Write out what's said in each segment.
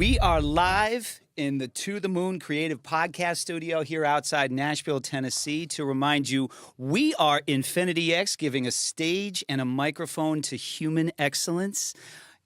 We are live in the To the Moon Creative Podcast Studio here outside Nashville, Tennessee. To remind you, we are Infinity X, giving a stage and a microphone to human excellence.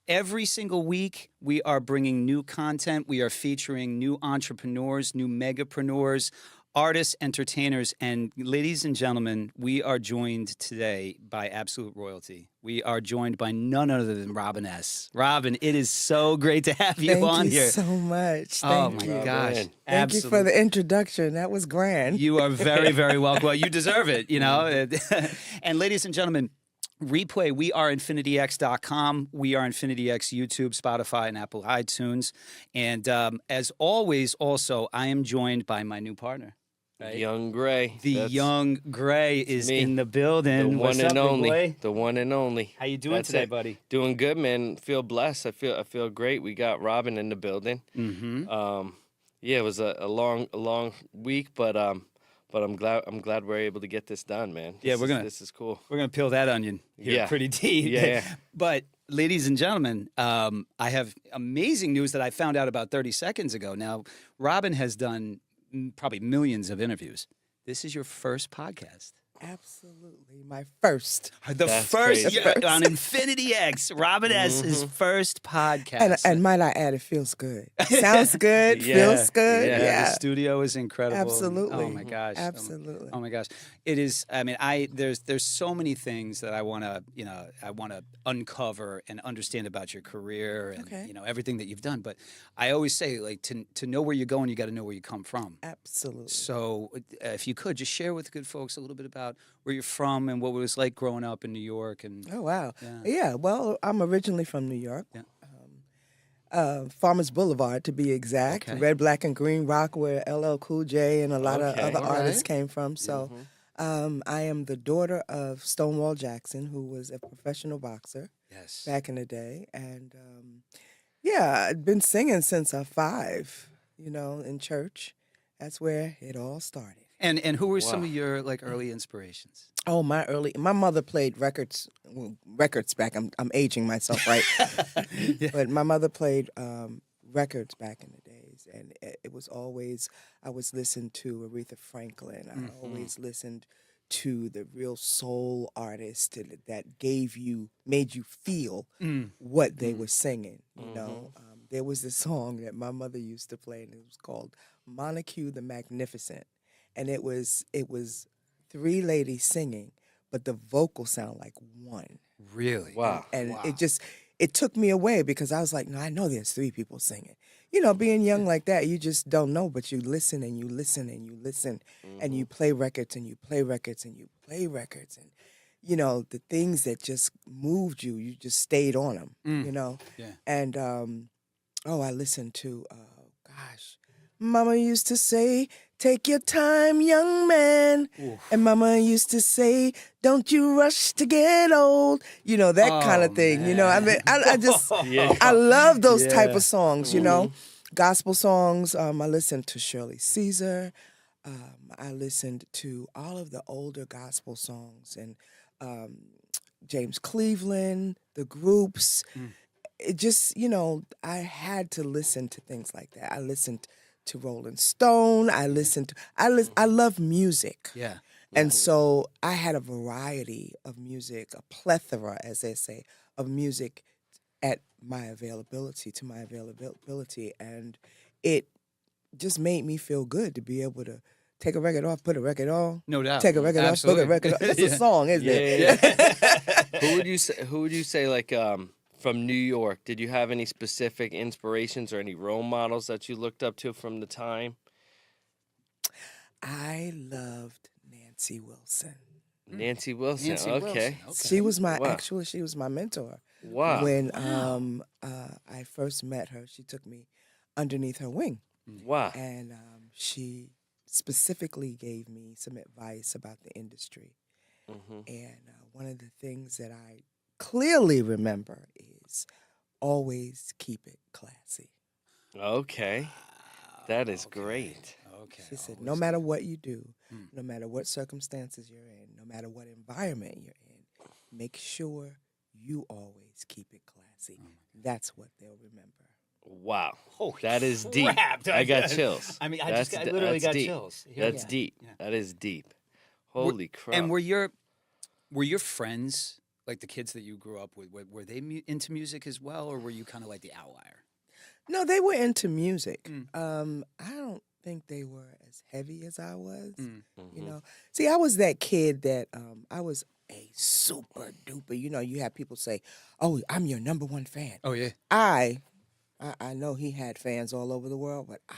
Every single week, we are bringing new content. We are featuring new entrepreneurs, new megapreneurs, artists, entertainers, and ladies and gentlemen, we are joined today by absolute royalty. We are joined by none other than Robin S. Robin, it is so great to have you on here. Thank you so much. Thank you. Oh my gosh. Thank Absolutely. you for the introduction. That was grand. You are very, very welcome. Well, you deserve it, you know. And ladies and gentlemen, replay, we are InfinityX.com. We are InfinityX YouTube, Spotify, and Apple iTunes. And as always, also, I am joined by my new partner. Right? Young Grey. That's Young Grey is me. in the building. The What's one and up, big only. boy? The one and only. How you doing That's today, it. buddy? Doing good, man. Feel blessed. I feel great. We got Robin in the building. Mm-hmm. Yeah, it was a long week, but I'm glad we're able to get this done, man. This is cool. We're gonna peel that onion here pretty deep. Yeah. But ladies and gentlemen, I have amazing news that I found out about 30 seconds ago. Now, Robin has done probably millions of interviews. This is your first podcast. Absolutely. My first. That's crazy. On Infinity X, Robin S.'s first podcast. And might I add, it feels good. Sounds good, feels good. Yeah, the studio is incredible. Absolutely. Oh my gosh. Absolutely. Oh my gosh. It is. I mean, there's so many things that I want to uncover and understand about your career and everything that you've done. But I always say, like, to know where you're going, you got to know where you come from. Absolutely. So if you could just share with good folks a little bit about where you're from and what it was like growing up in New York. And oh wow. Yeah. Well, I'm originally from New York. Yeah. Farmers Boulevard, to be exact. Okay. Red, Black, and Green Rock, where LL Cool J and a lot of other artists came from. So I am the daughter of Stonewall Jackson, who was a professional boxer back in the day. And I'd been singing since I was 5, in church. That's where it all started. And who were some of your early inspirations? Oh, my mother played records back. I'm aging myself, right? But my mother played records back in the days, and it was always, I was listening to Aretha Franklin. I always listened to the real soul artists that made you feel what they were singing. You know, there was this song that my mother used to play, and it was called Montague the Magnificent. And it was 3 ladies singing, but the vocals sound like one. Really? Wow. And it took me away because I was like, no, I know there's 3 people singing. Being young like that, you just don't know, but you listen and you listen and you listen and you play records and you play records and you play records. And, the things that just moved you, you just stayed on them, Yeah. And, I listened to, Mama used to say, take your time, young man. Oof. And Mama used to say, don't you rush to get old. That kind of thing. Man. I mean, I just, I love those type of songs, Gospel songs. I listened to Shirley Caesar. I listened to all of the older gospel songs and James Cleveland, the groups. It just, I had to listen to things like that. I listened to Rolling Stone. I love music. Yeah. And so I had a variety of music, a plethora, as they say, of music to my availability. And it just made me feel good to be able to take a record off, put a record on. No doubt. Take a record off, put a record on. That's a song, isn't it? Yeah. Who would you say from New York, did you have any specific inspirations or any role models that you looked up to from the time? I loved Nancy Wilson. Nancy Wilson, okay. She was she was my mentor. Wow. When I first met her, she took me underneath her wing. Wow. And she specifically gave me some advice about the industry. And one of the things that I clearly remember is always keep it classy. Okay. That is great. Okay. She said, no matter what you do, no matter what circumstances you're in, no matter what environment you're in, make sure you always keep it classy. That's what they'll remember. Wow. Holy That is deep. crap. I got chills. I mean, I That's literally that's got deep. chills. That's Yeah. deep. Yeah. That is deep. Holy crap. And were your friends, like the kids that you grew up with, were they into music as well, or were you kind of like the outlier? No, they were into music. Mm. I don't think they were as heavy as I was. Mm. You know, see, I was that kid that I was a super duper. You know, you have people say, "Oh, I'm your number one fan." Oh yeah. I know he had fans all over the world, but I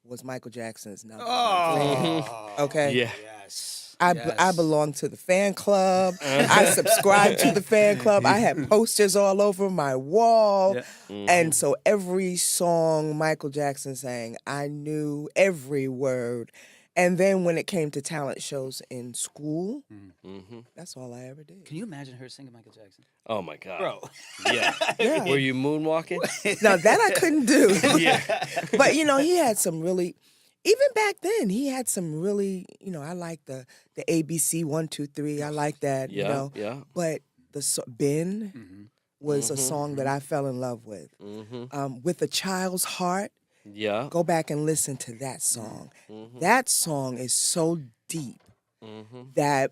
was Michael Jackson's number one fan. Okay. Yeah. Yes. I belonged to the fan club. I subscribed to the fan club. I had posters all over my wall. Yeah. And so every song Michael Jackson sang, I knew every word. And then when it came to talent shows in school, that's all I ever did. Can you imagine her singing Michael Jackson? Oh my God. Bro. Yeah. Yeah. Were you moonwalking? Now that I couldn't do. Yeah. But you know, he had some really, even back then, he had some really, you know, I like the ABC 1, 2, 3. I like that, you Yeah. know. Yeah. But Ben was a song that I fell in love with. With a Child's Heart, Yeah. go back and listen to that song. That song is so deep that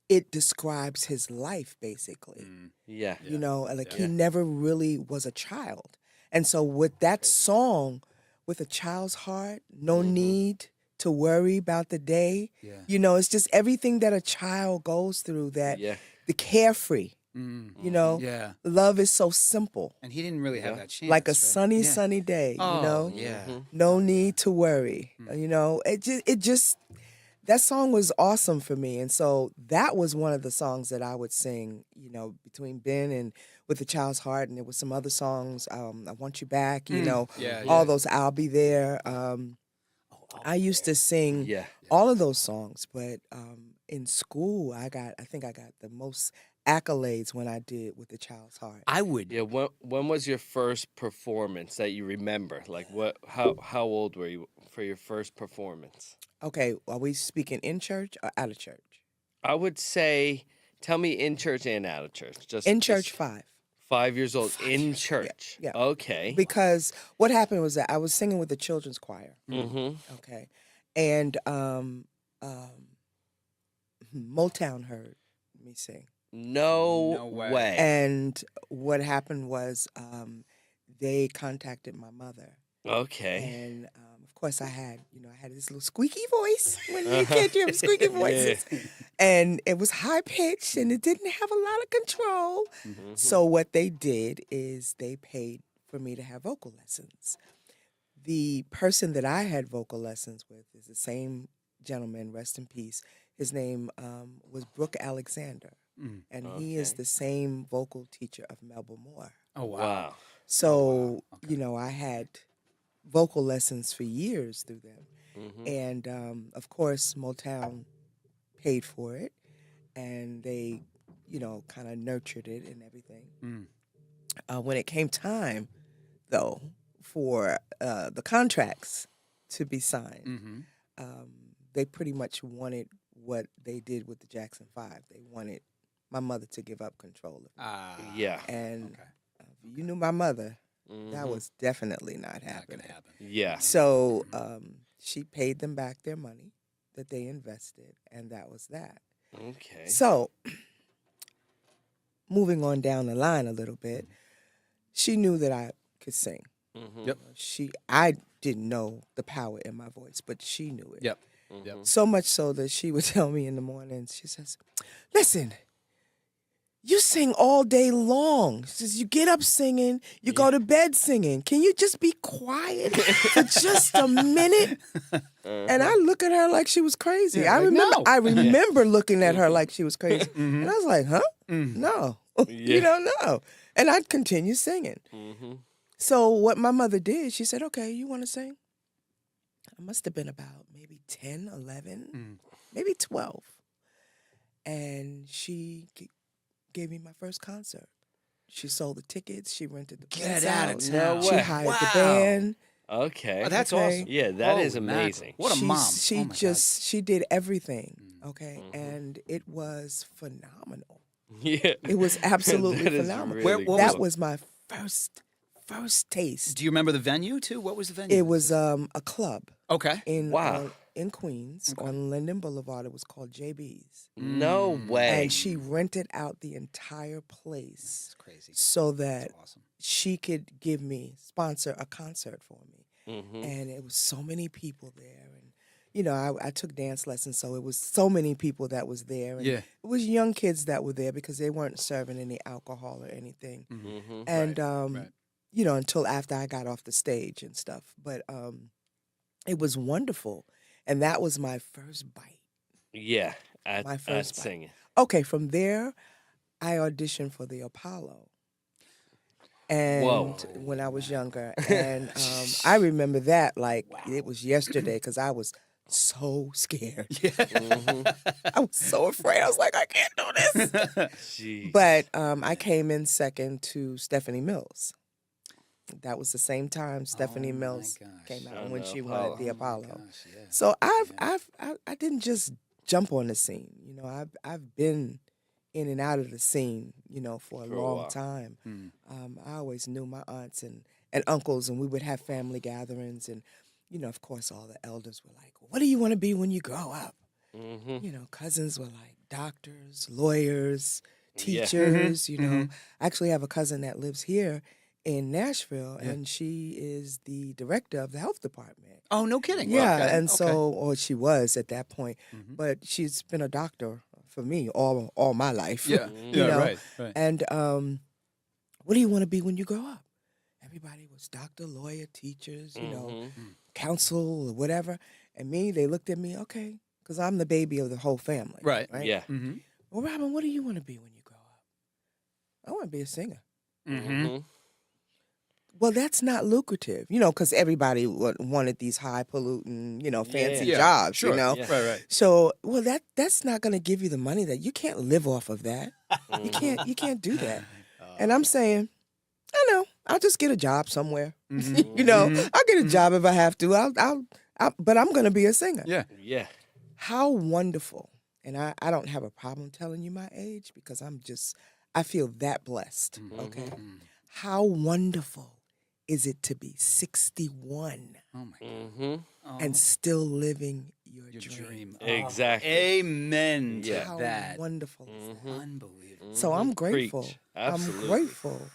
it describes his life, basically. Yeah. You know, like he never really was a child. And so with that song, with a child's heart, no need to worry about the day. Yeah. You know, it's just everything that a child goes through, that Yeah. the carefree, you know, Yeah. love is so simple. And he didn't really have that chance. Like a right? sunny, Yeah. sunny day, you know? Yeah. No need to worry. You know, it just that song was awesome for me. And so that was one of the songs that I would sing, you know, between Ben and With a Child's Heart. And there was some other songs, I Want You Back, you know, Yeah, all yeah. those, I'll Be There. I used to sing Yeah. all of those songs, but in school, I think I got the most accolades when I did With a Child's Heart. I would. Yeah. When was your first performance that you remember? Like what? How old were you for your first performance? Okay, are we speaking in church or out of church? I would say, tell me in church and out of church. Just In church, just 5. 5 years old in church. yeah. Okay. Because what happened was that I was singing with the children's choir. Okay. And Motown heard me sing. No way. way. And what happened was they contacted my mother. Okay. And of course I had this little squeaky voice when you can't hear squeaky voices. And it was high pitched and it didn't have a lot of control. So what they did is they paid for me to have vocal lessons. The person that I had vocal lessons with is the same gentleman, rest in peace. His name was Brooke Alexander. And he is the same vocal teacher of Melba Moore. Oh, wow. Wow. So, you know, I had vocal lessons for years through them. And, of course, Motown paid for it. And they, you know, kind of nurtured it and everything. When it came time, though, for the contracts to be signed, they pretty much wanted what they did with the Jackson 5. They wanted my mother to give up control of it. Yeah. And you knew my mother, that was definitely not Not happening. gonna happen. Yeah. So she paid them back their money that they invested, and that was that. Okay. So moving on down the line a little bit, she knew that I could sing. Yep. I didn't know the power in my voice, but she knew it. Yep. Yep. So much so that she would tell me in the mornings, she says, listen, you sing all day long. She says, you get up singing, you go to bed singing. Can you just be quiet for just a minute? And I look at her like she was crazy. Yeah, I remember looking at her like she was crazy. And I was like, huh? No. You don't know. And I'd continue singing. So what my mother did, she said, okay, you want to sing? I must have been about maybe 10, 11, maybe 12. And she gave me my first concert. She sold the tickets. She rented the place out out. of No She way. hired the band. Okay. Oh, that's Okay. awesome. Yeah, that is Holy mackerel. amazing. What a She's- mom. She Oh, my just, she did everything. Okay. And it was phenomenal. Yeah. It was absolutely That is phenomenal. really What That was- was my first taste. Do you remember the venue too? What was the venue? It was a club Okay. Wow. in Queens on Linden Boulevard. It was called JB's. No way. And she rented out the entire place That's crazy. so that That's awesome. she could sponsor a concert for me. Mhm. And it was so many people there. And, you know, I took dance lessons, so it was so many people that was there. And Yeah. it was young kids that were there because they weren't serving any alcohol or anything. Mhm. And, right. you know, until after I got off the stage and stuff. But it was wonderful. And that was my first bite. Yeah. My At first bite. singing. Okay, from there, I auditioned for the Apollo. And Whoa. when I was younger. And I remember that like it was yesterday because I was so scared. I was so afraid. I was like, I can't do this. Jeez. But I came in second to Stephanie Mills. That was the same time Stephanie my Mills gosh. came out On when the she Apollo. won the Apollo. Gosh, yeah. So I didn't just jump on the scene. You know, I've been in and out of the scene, you know, for a For a long while. time. Mm. I always knew my aunts and uncles, and we would have family gatherings, and you know, of course, all the elders were like, "What do you want to be when you grow up?" Mhm. You know, cousins were like doctors, lawyers, Yeah. teachers. You know, I actually have a cousin that lives here in Nashville, and she is the director of the health department. Oh, no kidding. Yeah, Okay, and okay. so, or she was at that point, but she's been a doctor for me all my life. Yeah. you Yeah. know? Right. Right. And what do you want to be when you grow up? Everybody was doctor, lawyer, teachers, you know, Mhm. counsel or whatever. And me, they looked at me, okay, because I'm the baby of the whole family. Right. Right. Yeah. Mm-hmm. Well, Robin, what do you want to be when you grow up? I want to be a singer. Mm-hmm. Mhm. Well, that's not lucrative, you know, because everybody wanted these high-polluting, you know, fancy Yeah. jobs, Sure. you know. Yeah. Right. Right. So, well, that's not going to give you the money that you can't live off of that. You can't do that. And I'm saying, I know, I'll just get a job somewhere. Mm-hmm. You know, I'll get a job if I have to. But I'm going to be a singer. Yeah. Yeah. How wonderful. And I don't have a problem telling you my age because I feel that blessed. Okay. How wonderful is it to be 61 Oh my God. Mhm. Oh, and still living your your dream? dream. Exactly. Amen to Yeah. How that. wonderful is that? Unbelievable. So I'm grateful. Preach. Absolutely. I'm grateful.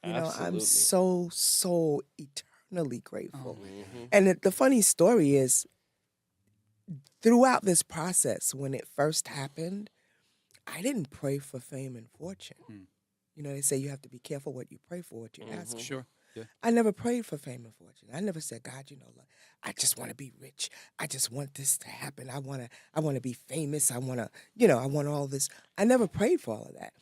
You know, Absolutely. I'm so eternally grateful. Oh, And the funny story is, throughout this process, when it first happened, I didn't pray for fame and fortune. You know, they say you have to be careful what you pray for, what you ask for. Sure. Yeah. I never prayed for fame and fortune. I never said, God, you know, look, I just want to be rich. I just want this to happen. I want to be famous. I want to, you know, I want all this. I never prayed for all of that.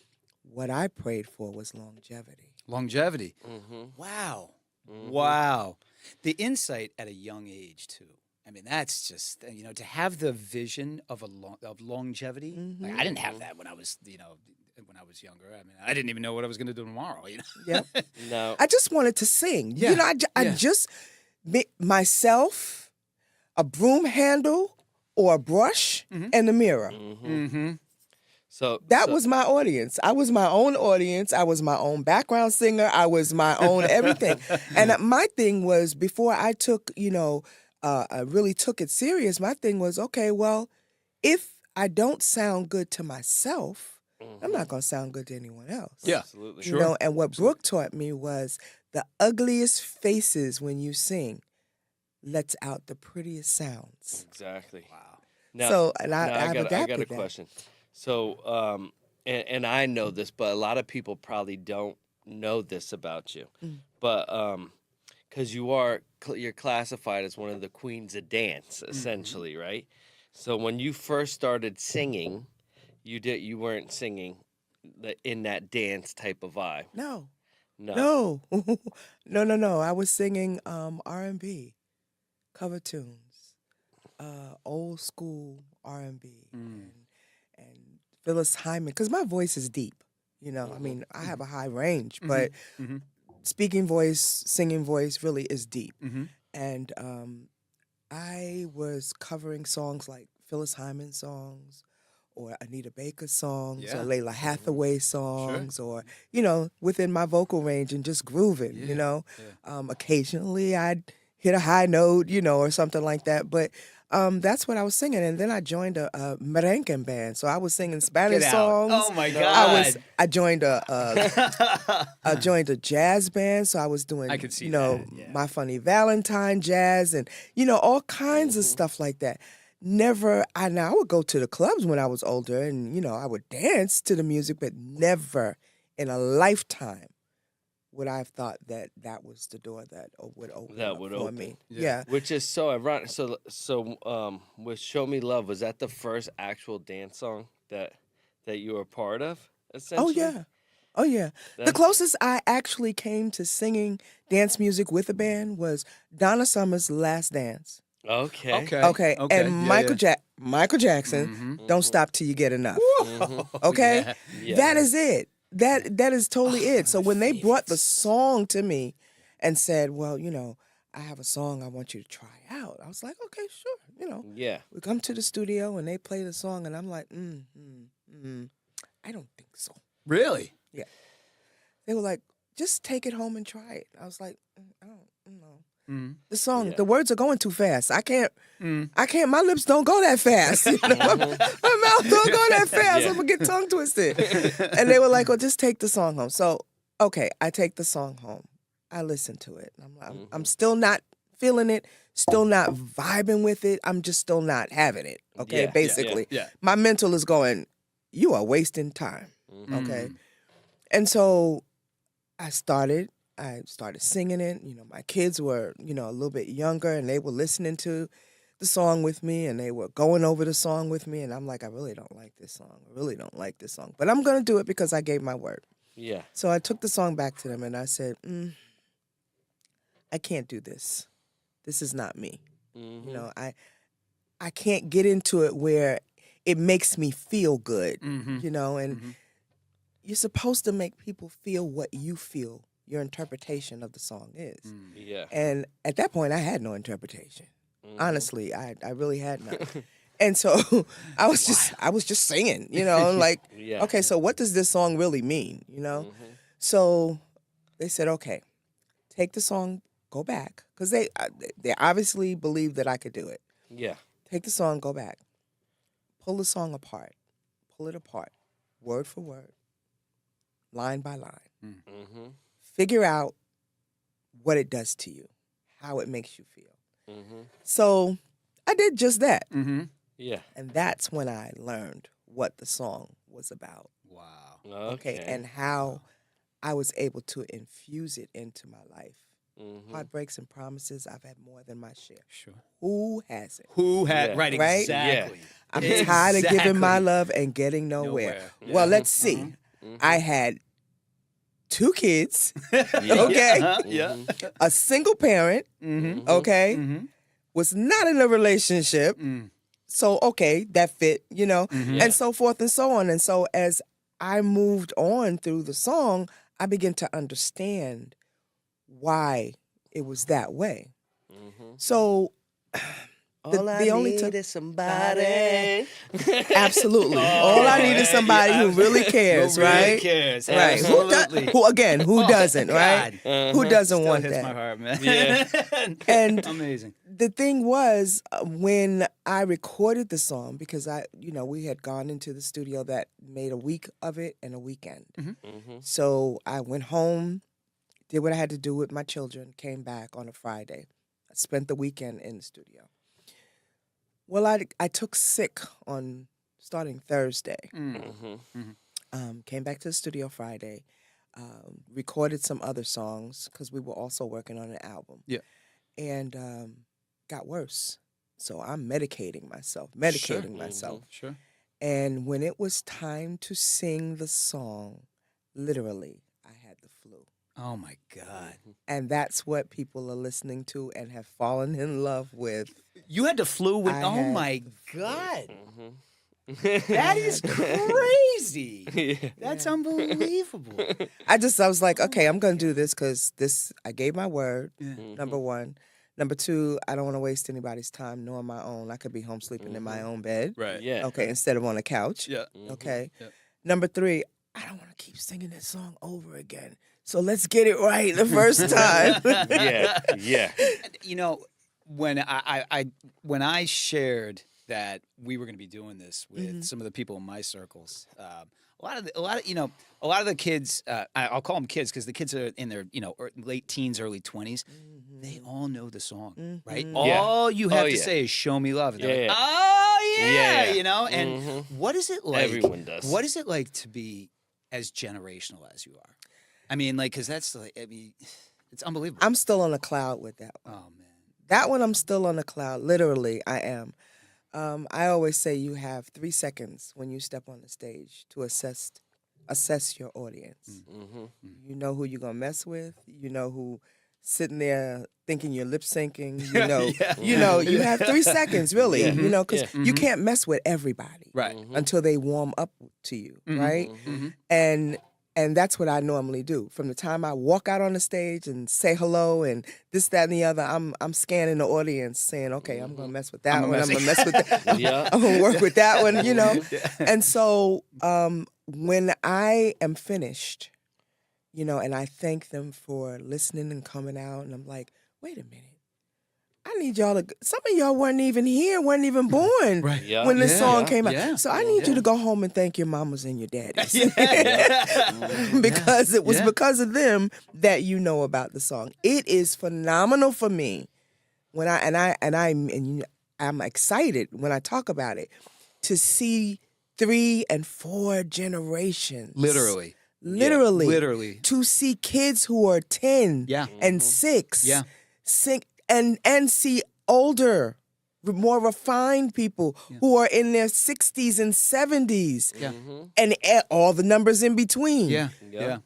What I prayed for was longevity. Longevity. Mhm. Wow. Wow. The insight at a young age too. I mean, that's just you know to have the vision of of longevity. Like, I didn't have that when I was when I was younger. I mean, I didn't even know what I was going to do tomorrow. You know. Yep. No. I just wanted to sing. Yeah, You know, I yeah. just myself, a broom handle or a brush and a mirror. Mm-hmm. So That was my audience. I was my own audience. I was my own background singer. I was my own everything. And my thing was, before I took, you know, I really took it serious, my thing was, okay, well, if I don't sound good to myself, I'm not going to sound good to anyone else. Yeah. Absolutely. You know, and what Brooke taught me was the ugliest faces when you sing lets out the prettiest sounds. Exactly. Wow. Now, So, and now I've I got a adapted that. question. So, and I know this, but a lot of people probably don't know this about you. But because you're classified as one of the queens of dance, essentially, right? So when you first started singing, you weren't singing in that dance type of vibe. No. No. No. I was singing R&B, cover tunes, old school R&B, and Phyllis Hyman, because my voice is deep. You know, I mean, I have a high range, but speaking voice, singing voice really is deep. And I was covering songs like Phyllis Hyman songs or Anita Baker songs Yeah. or Layla Hathaway songs or, within my vocal range and just grooving, Occasionally I'd hit a high note, or something like that. But that's what I was singing. And then I joined a merengue band. So I was singing Spanish Get out. songs. Oh, my God. I joined a jazz band. So I was doing, I could see that, yeah. My Funny Valentine jazz and, all kinds of stuff like that. I would go to the clubs when I was older and, I would dance to the music, but never in a lifetime would I have thought that was the door that would open for me. Yeah. Which is so ironic. So with Show Me Love, was that the first actual dance song that you were a part of, essentially? Oh, yeah. The closest I actually came to singing dance music with a band was Donna Summer's Last Dance. Okay. And Michael Jackson, Don't Stop Till You Get Enough. Okay? Yeah. That is it. That is totally it. So when they brought the song to me and said, well, I have a song I want you to try out, I was like, okay, sure. Yeah. We come to the studio and they play the song and I'm like, I don't think so. Really? Yeah. They were like, just take it home and try it. I was like, I don't know. The song, the words are going too fast. I can't, my lips don't go that fast. My mouth don't go that fast. I'm going to get tongue twisted. And they were like, well, just take the song home. So, okay, I take the song home. I listen to it. I'm still not feeling it, still not vibing with it. I'm just still not having it, okay, basically. Yeah. My mental is going, you are wasting time, okay? And so I started singing it. My kids were, a little bit younger and they were listening to the song with me and they were going over the song with me. And I'm like, I really don't like this song. I really don't like this song. But I'm going to do it because I gave my word. Yeah. So I took the song back to them and I said, I can't do this. This is not me. I can't get into it where it makes me feel good, and you're supposed to make people feel what you feel your interpretation of the song is. Yeah. And at that point, I had no interpretation. Honestly, I really had none. And so I was just singing, like, okay, so what does this song really mean, So they said, okay, take the song, go back, because they obviously believed that I could do it. Yeah. Take the song, go back, pull the song apart, pull it apart, word for word, line by line. Figure out what it does to you, how it makes you feel. So I did just that. Yeah. And that's when I learned what the song was about. Wow. Okay. And how I was able to infuse it into my life. Heartbreaks and promises, I've had more than my share. Sure. Who hasn't? Right, Right? exactly. I'm tired of giving my love and getting nowhere. Well, let's see. I had 2 kids, okay? Yeah. A single parent, okay? Was not in a relationship. So, okay, that fit, and so forth and so on. And so as I moved on through the song, I began to understand why it was that way. So all I need is somebody. Absolutely. All I need is somebody who really cares, Who really right? cares. Right. Absolutely. Who doesn't, right? Who doesn't Still want hits that? my heart, man. Yeah. And amazing. the thing was, when I recorded the song, because we had gone into the studio that made a week of it and a weekend. So I went home, did what I had to do with my children, came back on a Friday. I spent the weekend in the studio. Well, I took sick on starting Thursday. Came back to the studio Friday, recorded some other songs because we were also working on an album. Yeah. And got worse. So I'm medicating myself. Sure. And when it was time to sing the song, literally, I had the flu. Oh, my God. And that's what people are listeing to and have fallen in love with. You had the flu when, oh, my God. That is crazy. That's unbelievable. I was like, okay, I'm going to do this because I gave my word, number one. Number two, I don't want to waste anybody's time nor my own. I could be home sleeping in my own bed. Right. Yeah. Okay, instead of on a couch. Yeah. Okay. Yep. Number three, I don't want to keep singing that song over again. So let's get it right the first time. Yeah. Yeah. You know, when I shared that we were going to be doing this with some of the people in my circles, a lot of the kids, I'll call them kids because the kids are in their late teens, early 20s. They all know the song, right? All you have to say is "Show Me Love," and they're like, "Oh yeah," you know. And what is it like? Everyone does. What is it like to be as generational as you are? I mean, like, because that's like, I mean, it's unbelievable. I'm still on a cloud with that one. Oh man, That one I'm still on a cloud. Literally, I am. I always say you have 3 seconds when you step on the stage to assess your audience. You know who you're gonna mess with. You know who sitting there thinking you're lip syncing. You know, you have 3 seconds really. Yeah. You know, because you can't mess with everybody right? until they warm up to you, right? And that's what I normally do. From the time I walk out on the stage and say hello and this, that, and the other, I'm scanning the audience, saying, okay, I'm gonna mess with that one. I'm gonna mess with that. Yeah. I'm gonna work with that one. You know. And so when I am finished, and I thank them for listening and coming out, and I'm like, wait a minute. I need y'all to. Some of y'all weren't even here, weren't even born Yeah. when this Yeah. song came out. Yeah. So I need you to go home and thank your mamas and your daddies, because it was because of them that you know about the song. It is phenomenal for me when I'm excited when I talk about it to see 3 and 4 generations, Literally. literally, to see kids who are 10 Yeah. and 6 sing. And see older, more refined people who are in their 60s and 70s, and all the numbers in between. Yeah. Yeah.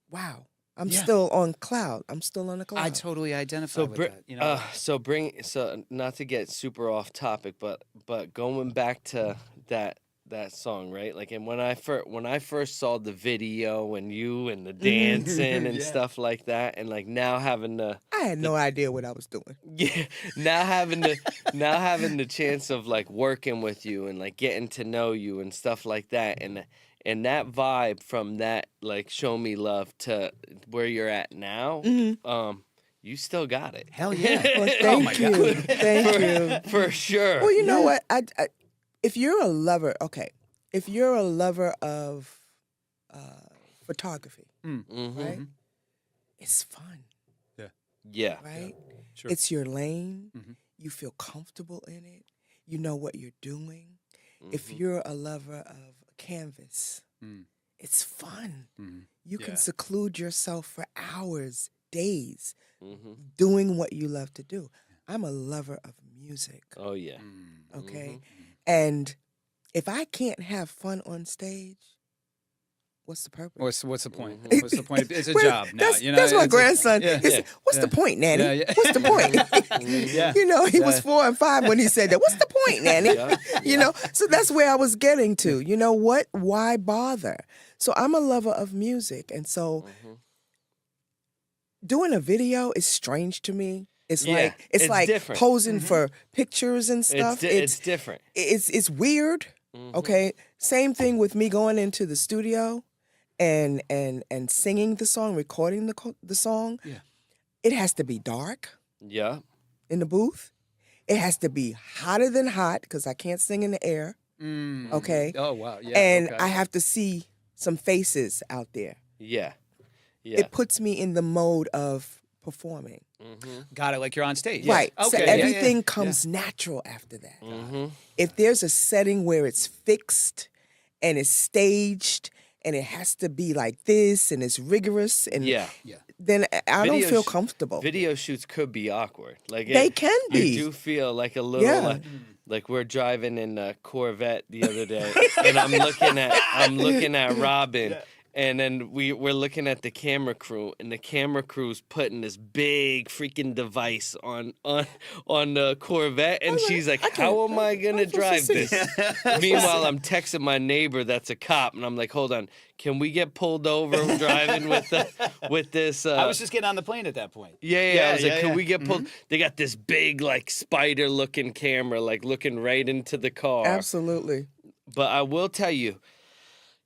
Wow, I'm still on cloud. I'm still on the cloud. I totally identify with that. You know, So not to get super off topic, but going back to that song, right? Like, and when I first saw the video and you and the dancing and stuff like that, and like now having I had no idea what I was doing. now having the chance of like working with you and like getting to know you and stuff like that, and that vibe from that like Show Me Love to where you're at now, you still got it. hell yeah. Well, Oh my thank you, God. thank you. For sure. Well, you know what? If you're a lover, if you're a lover of photography, right? It's fun, Yeah. right? Sure. It's your lane. You feel comfortable in it. You know what you're doing. If you're a lover of canvas, it's fun. You can seclude yourself for hours, days, doing what you love to do. I'm a lover of music, Oh yeah. okay? And if I can't have fun on stage, what's the purpose? What's the point? What's the point? It's a Well, job now. That's my grandson. Yeah. He said, what's the point, Nanny? Yeah, yeah. What's the point? Yeah. He was 4 and 5 when he said that. What's the point, Nanny? So that's where I was getting to. You know what? Why bother? So I'm a lover of music. And so doing a video is strange to me. It's it's like different. posing for pictures and stuff. It's different. It's weird. Okay. Same thing with me going into the studio and singing the song, recording the song. Yeah. It has to be dark Yeah. in the booth. It has to be hotter than hot because I can't sing in the air. Okay. Oh wow. Yeah. And okay. I have to see some faces out there. Yeah. Yeah. It puts me in the mode of performing. Got it. Like you're on stage. Right. Okay. So yeah, everything yeah. comes natural after that. Mm-hmm. If there's a setting where it's fixed and it's staged and it has to be like this and it's rigorous and Yeah. then I don't Video feel sh- comfortable. Video shoots could be awkward. Like They can be. You do feel like a little Yeah. like we're driving in a Corvette the other day, and I'm looking at Robin, And then we're looking at the camera crew, and the camera crew's putting this big freaking device on the Corvette, and she's like, "How am I gonna drive this?" Meanwhile, I'm texting my neighbor that's a cop, and I'm like, "Hold on, can we get pulled over driving with this?" I was just getting on the plane at that point. Yeah. I was like, "Can we get pulled?" Mm-hmm. They got this big like spider-looking camera, like looking right into the car. Absolutely. But I will tell you,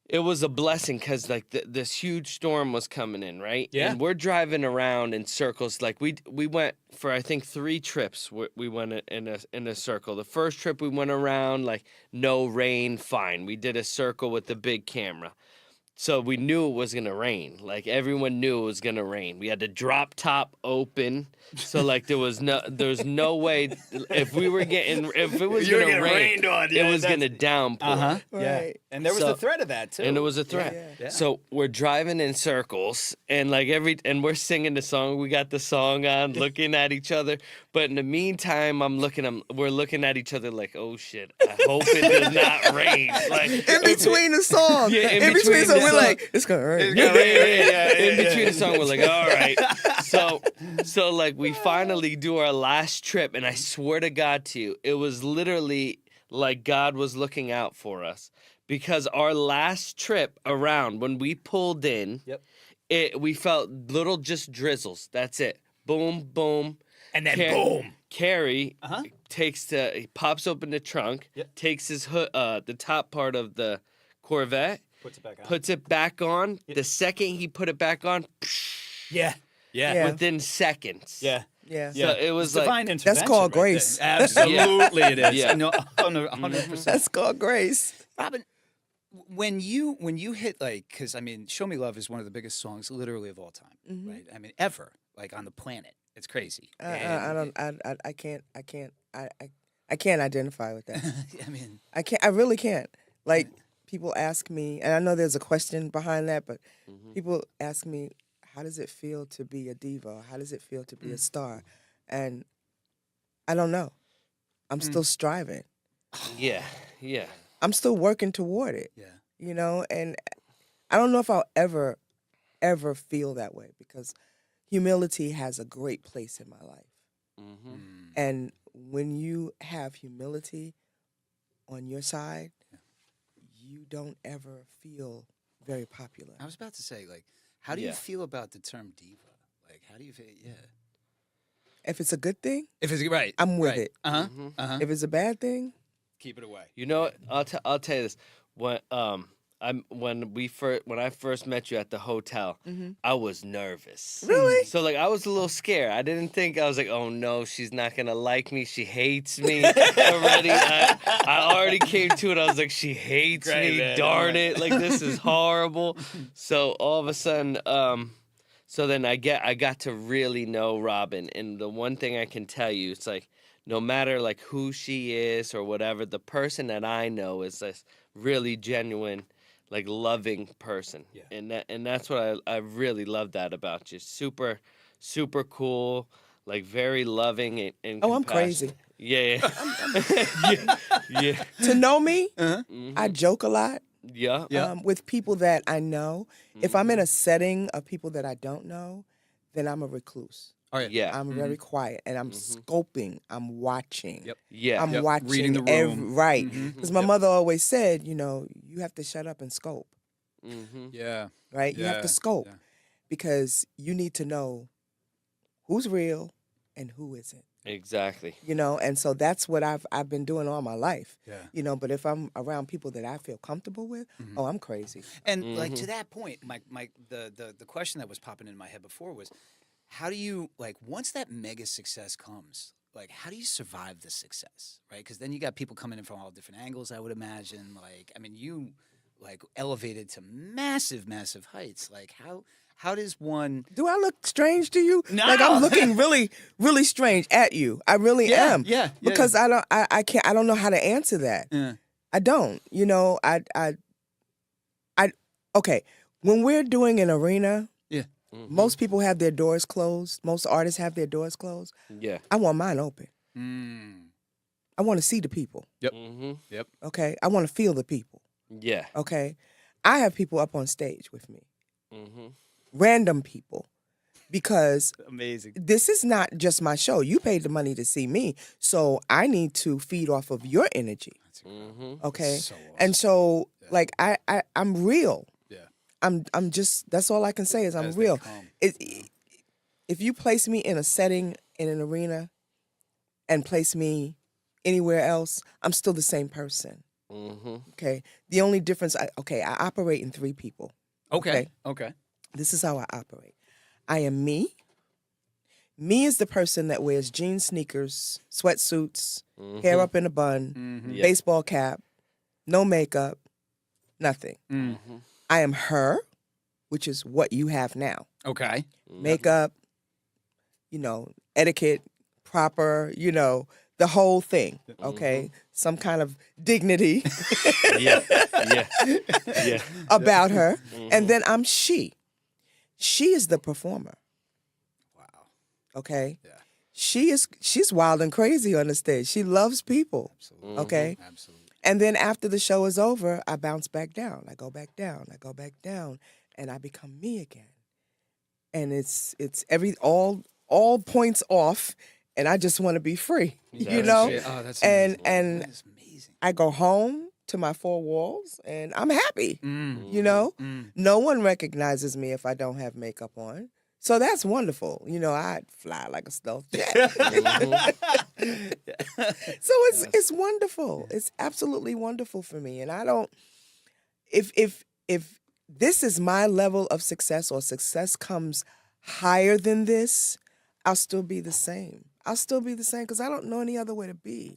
it was a blessing because like this huge storm was coming in, right? Yeah. And we're driving around in circles. Like we went for I think 3 trips. We went in a circle. The first trip we went around like no rain, fine. We did a circle with the big camera. So we knew it was gonna rain. Like everyone knew it was gonna rain. We had the drop top open, so like there was no way if it was gonna rain, it was gonna downpour. Yeah, Right. and there was So- the threat of that too. And it was a threat. Yeah. So we're driving in circles, and like and we're singing the song. We got the song on, looking at each other. But in the meantime, we're looking at each other like, oh shit, I hope it does not rain. Like In between the song. Yeah, in between the song, we're like, it's gonna rain. In between the song, we're like, all right. So like we finally do our last trip, and I swear to God to you, it was literally like God was looking out for us. Because our last trip around, when we pulled in, we felt little just drizzles. That's it. Boom, boom. And then boom. Carrie pops open the trunk, takes his hood, the top part of the Corvette, puts it back on. The second he put it back on, Yeah. within seconds. Yeah. So it was like divine intervention. That's called right grace. there. Absolutely, it is. Yeah. No, 100%. That's called grace. Robin, when you hit like, because I mean, "Show Me Love" is one of the biggest songs literally of all time, right? I mean, ever, like on the planet. It's crazy. I can't identify with that. I mean, I really can't. Like, people ask me, and I know there's a question behind that, but people ask me, how does it feel to be a diva? How does it feel to be a star? And I don't know. I'm still striving. Yeah. I'm still working toward it. yeah. You know, and I don't know if I'll ever feel that way, because humility has a great place in my life. And when you have humility on your side, you don't ever feel very popular. I was about to say, like, how do you feel about the term diva? Like, how do you feel? Yeah. If it's a good thing, If it's right, I'm with right. it. Uh-huh. If it's a bad thing, Keep it away. You know what? I'll tell you this. When I first met you at the hotel, I was nervous. Really? So like I was a little scared. I didn't think, I was like, oh no, she's not gonna like me. She hates me already. I already came to it. I was like, she hates me. man. Darn it! Like this is horrible. So all of a sudden, so then I got to really know Robin, and the one thing I can tell you, it's like, no matter like who she is or whatever, the person that I know is this really genuine, like loving person. Yeah. And that's what I really love that about you. Super, super cool, like very loving and oh, I'm compassionate. crazy. Yeah. Yeah. To know me, I joke a lot. Yeah. With people that I know. If I'm in a setting of people that I don't know, then I'm a recluse. All right. Yeah. I'm very quiet, and I'm scoping. I'm watching. Yep. Yeah. I'm watching. Reading the room. Right. Because my mother always said, you know, you have to shut up and scope. Yeah. Right? You have to scope because you need to know who's real and who isn't. Exactly. You know, and so that's what I've been doing all my life. Yeah. You know, but if I'm around people that I feel comfortable with, oh, I'm crazy. And like to that point, the question that was popping in my head before was, how do you, like, once that mega success comes, like, how do you survive the success, right? Because then you got people coming in from all different angles, I would imagine. Like, I mean, you, like, elevated to massive, massive heights. Like, how does one... Do I look strange to you? No. Like, I'm looking really, really strange at you. I really am. Yeah. Because I don't know how to answer that. Yeah. I don't. You know, okay, when we're doing an arena, most people have their doors closed. Most artists have their doors closed. Yeah. I want mine open. I want to see the people. Yep. Okay? I want to feel the people. Yeah. Okay? I have people up on stage with me, Mm-hmm. random people, because Amazing. this is not just my show. You paid the money to see me, so I need to feed off of your energy. Mm-hmm. Okay, So awesome. and so like I'm real. Yeah. I'm just, that's all I can say is I'm As they real. come. If you place me in a setting in an arena and place me anywhere else, I'm still the same person. Mm-hmm. Okay. The only difference, I operate in 3 people. Okay. Okay. This is how I operate. I am me. Me is the person that wears jeans, sneakers, sweatsuits, hair up in a bun, Mm-hmm. baseball cap, no makeup, nothing. Mm-hmm. I am her, which is what you have now. Okay. Makeup, etiquette, proper, the whole thing. Okay. Some kind of dignity Yeah. Yeah. Yeah. about her. And then I'm she. She is the performer. Wow. Okay. Yeah. She's wild and crazy on the stage. She loves people. Absolutely. Okay. Absolutely. And then after the show is over, I bounce back down. I go back down. I go back down, and I become me again. And it's all points off, and I just want to be free. Oh, that's amazing. And That is amazing. I go home to my 4 walls, and I'm happy. Mm. No one recognizes me if I don't have makeup on. So that's wonderful. I'd fly like a stealth jet. So it's wonderful. It's absolutely wonderful for me. And I don't, if this is my level of success, or success comes higher than this, I'll still be the same. I'll still be the same because I don't know any other way to be.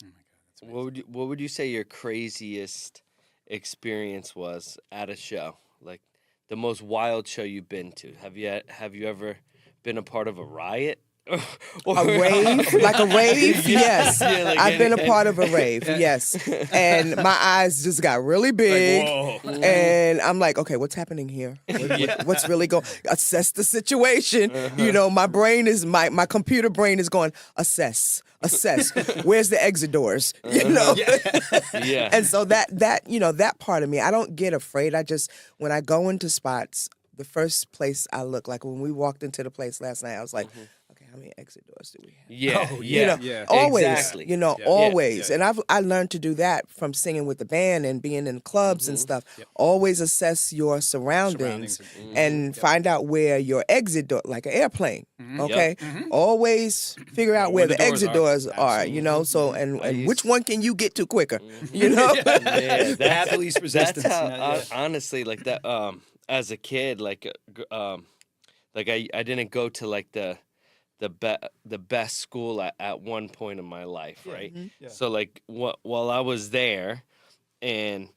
What would you say your craziest experience was at a show? Like the most wild show you've been to? Have you ever been a part of a riot? A rave? Like a rave? Yes. Yeah, like I've been a part of a rave, yes. And my eyes just got really big. Like, whoa. And I'm like, okay, what's happening here? What's really going? Assess the situation. My brain is my computer brain is going assess. Where's the exit doors? Yeah. And so that part of me, I don't get afraid. When I go into spots, the first place I look, like when we walked into the place last night, I was like, okay, how many exit doors do we have? Yeah. Yeah. Always, Exactly. always. Yeah. And I learned to do that from singing with the band and being in clubs and stuff. Always assess your surroundings, and find out where your exit door, like an airplane. Okay, always figure out where the doors exit are. doors are. So and which one can you get to quicker? Yeah, Path of least resistance. That's how, Yeah. honestly, like that. As a kid, like I didn't go to like the best school at one point in my life, right? Yeah. So like while I was there, and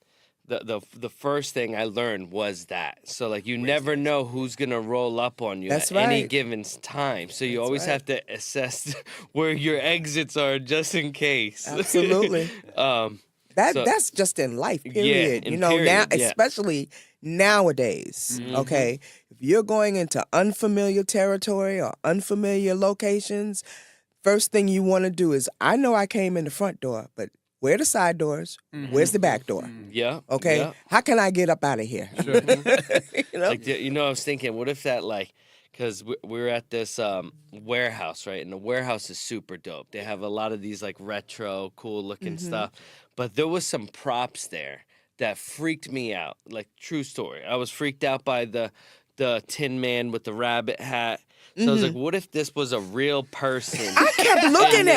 the first thing I learned was that. So like you never know who's gonna roll up on you That's at any right. given time. So you That's always right. have to assess where your exits are just in case. Absolutely. So- That's just in life, period. in Now, period, yeah. especially nowadays, okay? If you're going into unfamiliar territory or unfamiliar locations, first thing you want to do is, I know I came in the front door, but where are the side doors? Where's the back door? Yeah. Okay? Yeah. How can I get up out of here? Like I was thinking, what if that because we're at this warehouse, right? And the warehouse is super dope. They have a lot of these like retro, cool looking stuff. But there was some props there that freaked me out. Like, true story. I was freaked out by the Tin Man with the rabbit hat. So I was like, what if this was a real person? I kept looking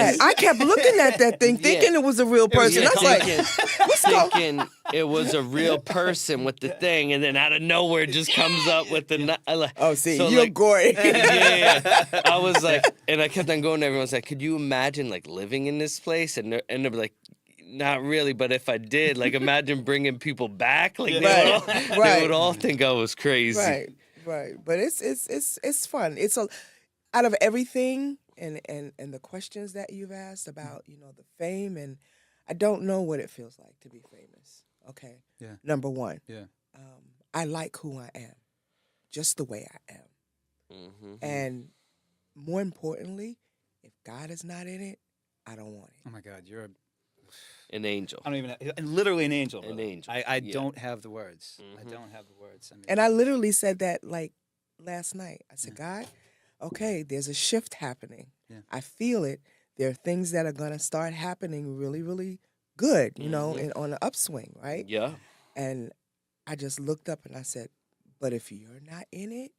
at that thing, thinking it was a real person. I was like, thinking it was a real person with the thing, and then out of nowhere it just comes up with the. oh, see, so, you're like, gory. yeah. I was like, and I kept on going. Everyone's like, could you imagine like living in this place? And they're like, not really, but if I did, like, imagine bringing people back. Like, they would all think I was crazy. Right. But it's fun. Out of everything and the questions that you've asked about, the fame, and I don't know what it feels like to be famous. Okay. Yeah. Number one. Yeah. I like who I am, just the way I am. And more importantly, if God is not in it, I don't want it. Oh my God, you're An angel. I don't even know. Literally an angel. An brother. angel. I Yeah. don't have the words. I Mhm. don't have the words. I mean, And I literally said that like last night. I said, God, okay, there's a shift happening. Yeah. I feel it. There are things that are gonna start happening really, really good, you know, Mhm. and on an upswing, right? Yeah. And I just looked up and I said, but if you're not in it,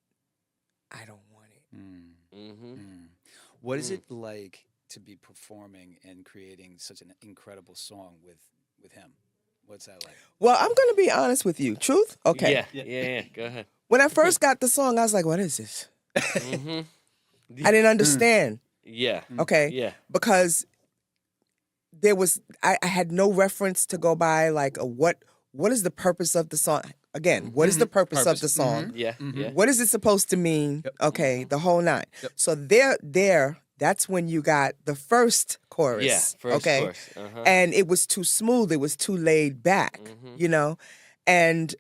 I don't want it. Mm-hmm. what is it like to be performing and creating such an incredible song with him? What's that like? Well, I'm gonna be honest with you. Truth? Okay. Yeah. Go ahead. When I first got the song, I was like, what is this? Mm-hmm. I didn't understand. Yeah. Okay. Yeah. Because there was I had no reference to go by, like what is the purpose of the song? Again, what is the purpose of the song? Yeah. Yeah. What is it supposed to mean? Okay, the whole nine. So that's when you got the first chorus. Yeah. First okay. course. Uh-huh. And it was too smooth, it was too laid back, you know? And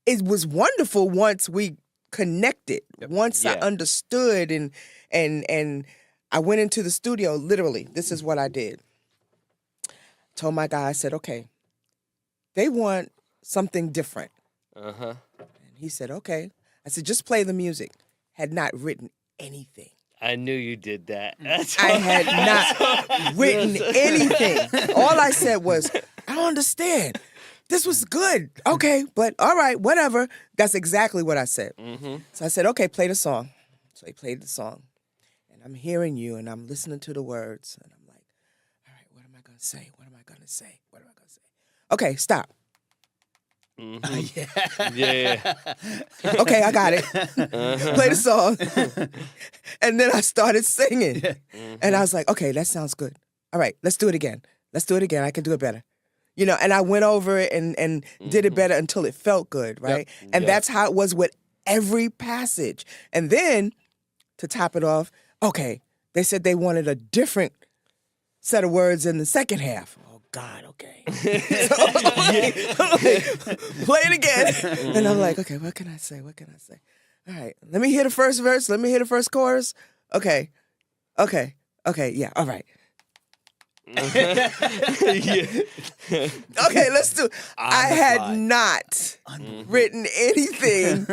it was wonderful once we connected, once I Yeah. understood and I went into the studio, literally, this is what I did. Told my guy, I said, okay, they want something different. Uh-huh. And he said, okay. I said, just play the music. Had not written anything. I knew you did that. That's I had not written anything. All I said was, I don't understand. This was good. Okay, but all right, whatever. That's exactly what I said. So I said, okay, play the song. So he played the song. And I'm hearing you and I'm listening to the words. And I'm like, all right, what am I going to say? What am I going to say? What am I going to say? Okay, stop. Yeah. Okay, I got it. Play the song. And then I started singing. And I was like, okay, that sounds good. All right, let's do it again. Let's do it again. I can do it better. You know, and I went over it and did it better until it felt good, right? And that's how it was with every passage. And then, to top it off, okay, they said they wanted a different set of words in the second half. Oh, God, okay. So I'm like, play it again. And I'm like, okay, what can I say? What can I say? All right, let me hear the first verse. Let me hear the first chorus. Okay, yeah, all right. Yeah. Okay, let's do. I had not written anything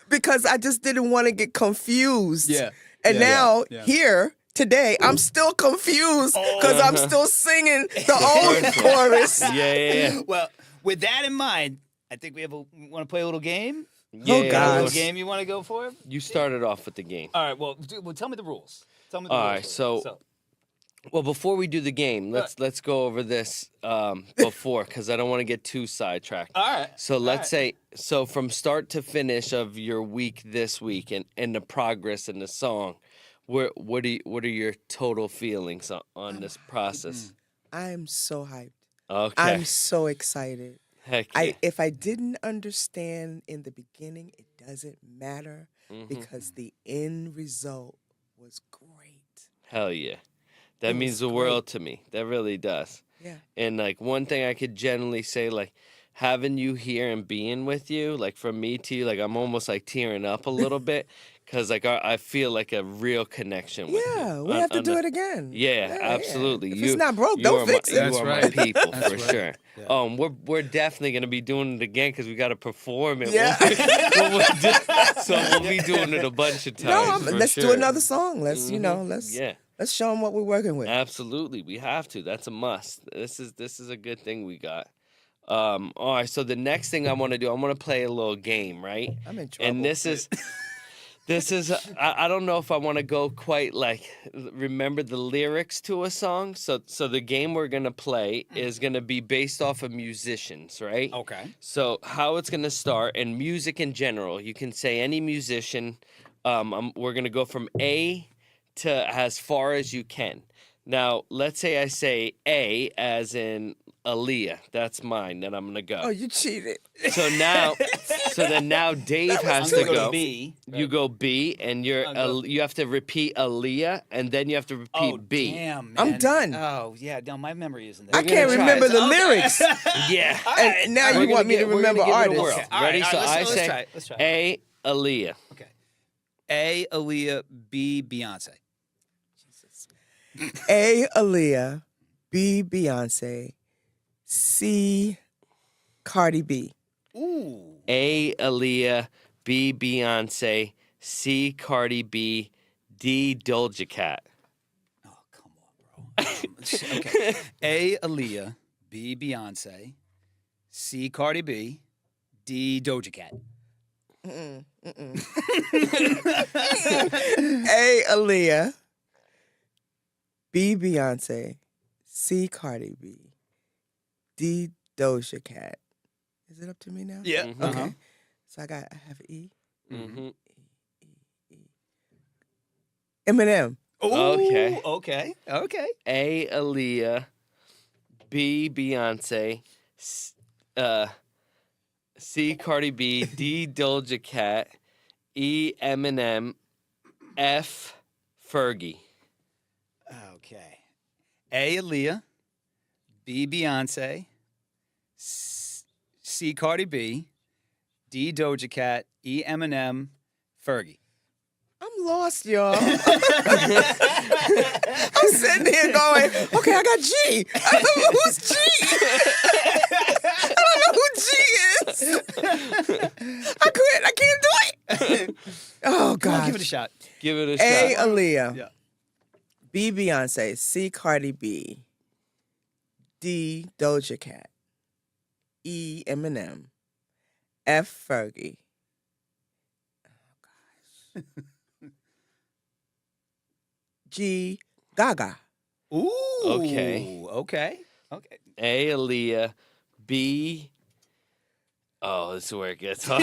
because I just didn't want to get confused. Yeah. And Yeah. now Yeah. here today, I'm still confused because I'm still singing the old chorus. Yeah. Well, with that in mind, I think we want to play a little game. Yeah. Oh, A gosh. little game you want to go for? You started off with the game. All right. Well, tell me the rules. Tell me the All rules. right, so- Well, before we do the game, let's go over this before, because I don't want to get too sidetracked. all right. So let's say, so from start to finish of your week this week and the progress in the song, what are your total feelings on this process? I am so hyped. Okay. I'm so excited. Heck yeah. If I didn't understand in the beginning, it doesn't matter Mm-hmm. because the end result was great. Hell yeah. That It means was the world to me. That really does. Yeah. And like one thing I could generally say, like having you here and being with you, like from me to you, like I'm almost like tearing up a little bit because like I feel like a real connection with you. Yeah, we have to do it again. Yeah, absolutely. If it's not broke, don't fix it. You That's are right. my people That's for right. sure. Yeah. We're definitely gonna be doing it again because we got to perform it. Yeah. So we'll be doing it a bunch of No, times. for let's do sure. another song. Let's Yeah. let's show them what we're working with. Absolutely, we have to. That's a must. This is a good thing we got. All right. So the next thing I want to do, I want to play a little game, right? I'm in trouble. And this is I don't know if I want to go quite like remember the lyrics to a song. So the game we're gonna play is gonna be based off of musicians, right? Okay. So how it's gonna start, and music in general, you can say any musician. We're gonna go from A to as far as you can. Now, let's say I say A as in Aaliyah. That's mine. Then I'm gonna go. Oh, you cheated. So then now Dave has to I'm gonna go. go B. You go B, and you have to repeat Aaliyah, and then you have to repeat Oh, B. damn, I'm man. done. Oh, yeah. No, my memory isn't I there. can't try. remember the Okay. lyrics. Yeah. And now We're you gonna want me to we're remember gonna give it a artists. whirl. All right, Ready? all So right, I let's say try it. Let's try it. A, Aaliyah. Okay. A, Aaliyah. B, Beyonce. A, Aaliyah. B, Beyonce. C, Cardi B. Ooh. A, Aaliyah. B, Beyonce. C, Cardi B. D, Doja Cat. Oh, come on, bro. Okay. A, Aaliyah. B, Beyonce. C, Cardi B. D, Doja Cat. A, Aaliyah. B, Beyonce. C, Cardi B. D, Doja Cat. Is it up to me now? Yeah. Mhm. Okay. Uh-huh. So I have E. Mm-hmm. Eminem. Okay. Okay. Okay. A, Aaliyah. B, Beyonce. C, Cardi B. D, Doja Cat. E, Eminem. F, Fergie. Okay. A, Aaliyah. B, Beyonce. C, Cardi B. D, Doja Cat. E, Eminem. Fergie. I'm lost, y'all. I'm sitting here going, okay, I got G. I don't know who's G. I don't know who G is. I quit. I can't do it. Oh, Come on, God. give it a shot. Give it a A, shot. Aaliyah. Yeah. B, Beyonce. C, Cardi B. D, Doja Cat. E, Eminem. F, Fergie. Oh, gosh. G, Gaga. Ooh. Okay. Okay. Okay. A, Aaliyah. B. Oh, this is where it gets hard.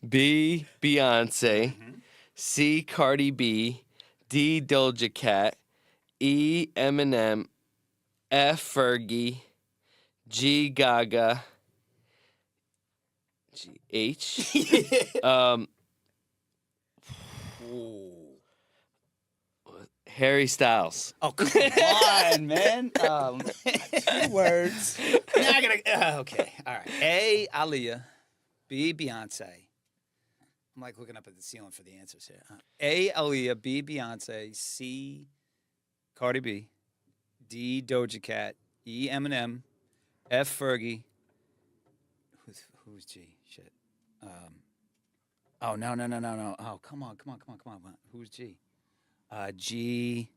B, Beyonce. C, Cardi B. D, Doja Cat. E, Eminem. F, Fergie. G, Gaga. G, H. Harry Styles. Oh, come on, man. 2 words. Now I gotta. Okay. All right. A, Aaliyah. B, Beyonce. I'm like looking up at the ceiling for the answers here. A, Aaliyah. B, Beyonce. C, Cardi B. D, Doja Cat. E, Eminem. F, Fergie. Who's G? Shit. Oh, no. Oh, come on. Who's G? G.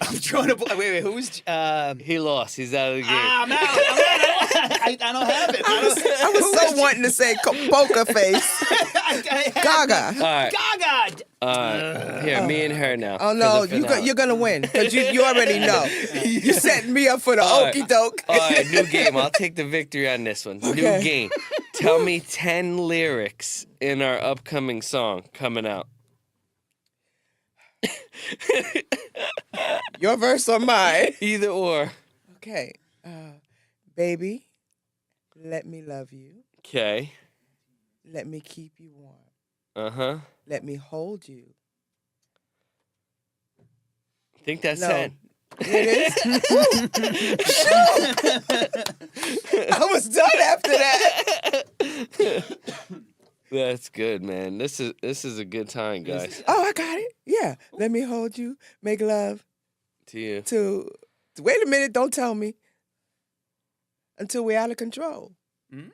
I'm trying to. Wait. Who's? He lost. He's out of the game. I'm out. I don't have it. I was so wanting to say poker face. Gaga. All right. Gaga. Here, me and her now. Oh, no, for the finale. you're going to win because you already know. You're setting me up for the All right. okie doke. All right, new game. I'll take the victory on this one. New Okay. game. Tell me 10 lyrics in our upcoming song coming out. Your verse or mine? Either or. Okay. Baby, let me love you. Okay. Let me keep you warm. Uh-huh. Let me hold you. I think that's No. 10. It is? I was done after that. That's good, man. This is a good time, guys. Oh, I got it. Yeah. Let me hold you. Make love To you. to. Wait a minute. Don't tell me. Until we're out of control. Hmm?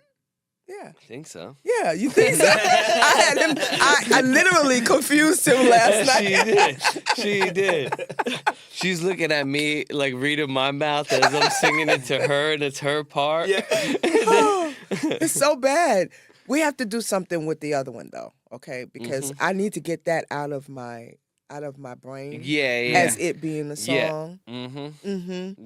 Yeah. I think so. Yeah. You think so? I had him. I literally confused him last night. She did. She's looking at me like reading my mouth as I'm singing it to her, and it's her part. Yeah. Oh, it's so bad. We have to do something with the other one though, okay? Because I need to get that out of my brain. Yeah. As it being a Yeah. song.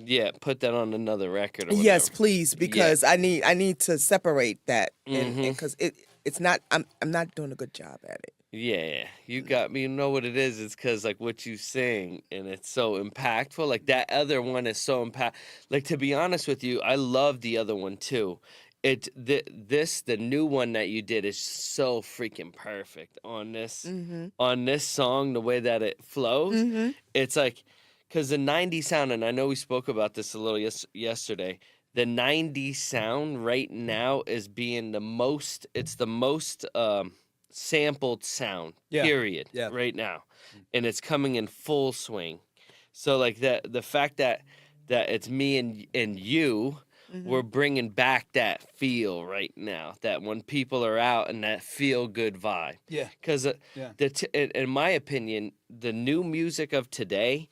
Yeah, put that on another record or whatever. Yes, please, because I need to separate that, and because it's not. I'm not doing a good job at it. Yeah, you got me. You know what it is? It's because like what you sing, and it's so impactful. Like that other one is so Like to be honest with you, I love the other one too. The new one that you did is so freaking perfect on this song. The way that it flows, it's like because the '90s sound, and I know we spoke about this a little yesterday. the 90s sound right now is being it's the most sampled sound, Yeah. period, Yeah. right now. And it's coming in full swing. So like the fact that it's me and you, we're bringing back that feel right now, that when people are out and that feel good vibe. Yeah. Because Yeah. in my opinion, the new music of today,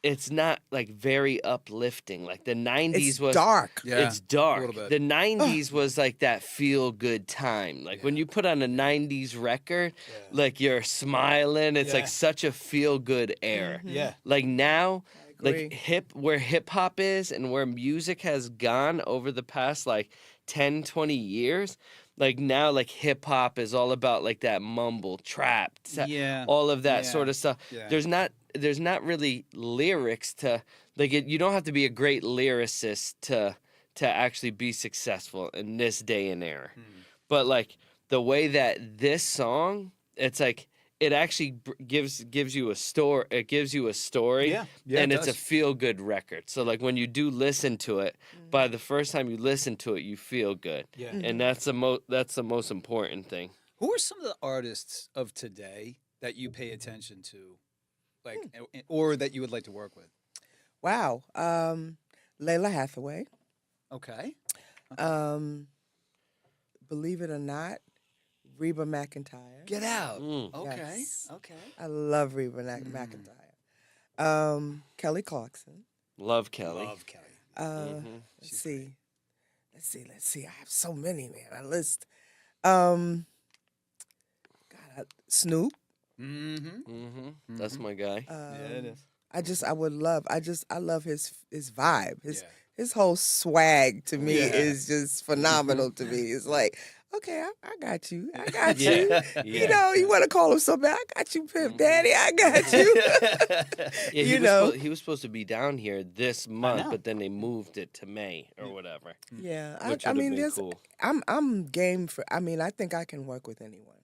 it's not like very uplifting. Like the 90s It's was dark. Yeah, It's dark. a little bit. The 90s was like that feel good time. Like when you put on a 90s record, like you're smiling, it's like such a feel good air. Yeah. Like now, agree. like where hip hop is and where music has gone over the past like 10, 20 years, like now like hip hop is all about like that mumble trap, Yeah. all of that Yeah. sort of stuff. Yeah. There's not really lyrics to like you don't have to be a great lyricist to actually be successful in this day and era. But like the way that this song, it's like it actually gives you a story. It gives you a story, Yeah. Yeah, and it it's a does. feel good record. So like when you do listen to it, by the first time you listen to it, you feel good. Yeah. And that's the most important thing. Who are some of the artists of today that you pay attention to, like, or that you would like to work with? Wow. Layla Hathaway. Okay. Believe it or not, Reba McEntire. Get out. Okay. Yes. Okay. I love Reba McEntire. Kelly Clarkson. Love Kelly. Love Kelly. Let's see. I have so many, man. I list. God, Snoop. That's my guy. Yeah, it is. I love his vibe. His whole swag to me is just phenomenal to me. It's like, okay, I got you. I got you. You know, you want to call him something, I got you, Pimp Daddy. I got you. He was supposed to be down here this month, know. but then they moved it to May or whatever. Yeah, Which I would've mean, been cool. I'm game for. I mean, I think I can work with anyone.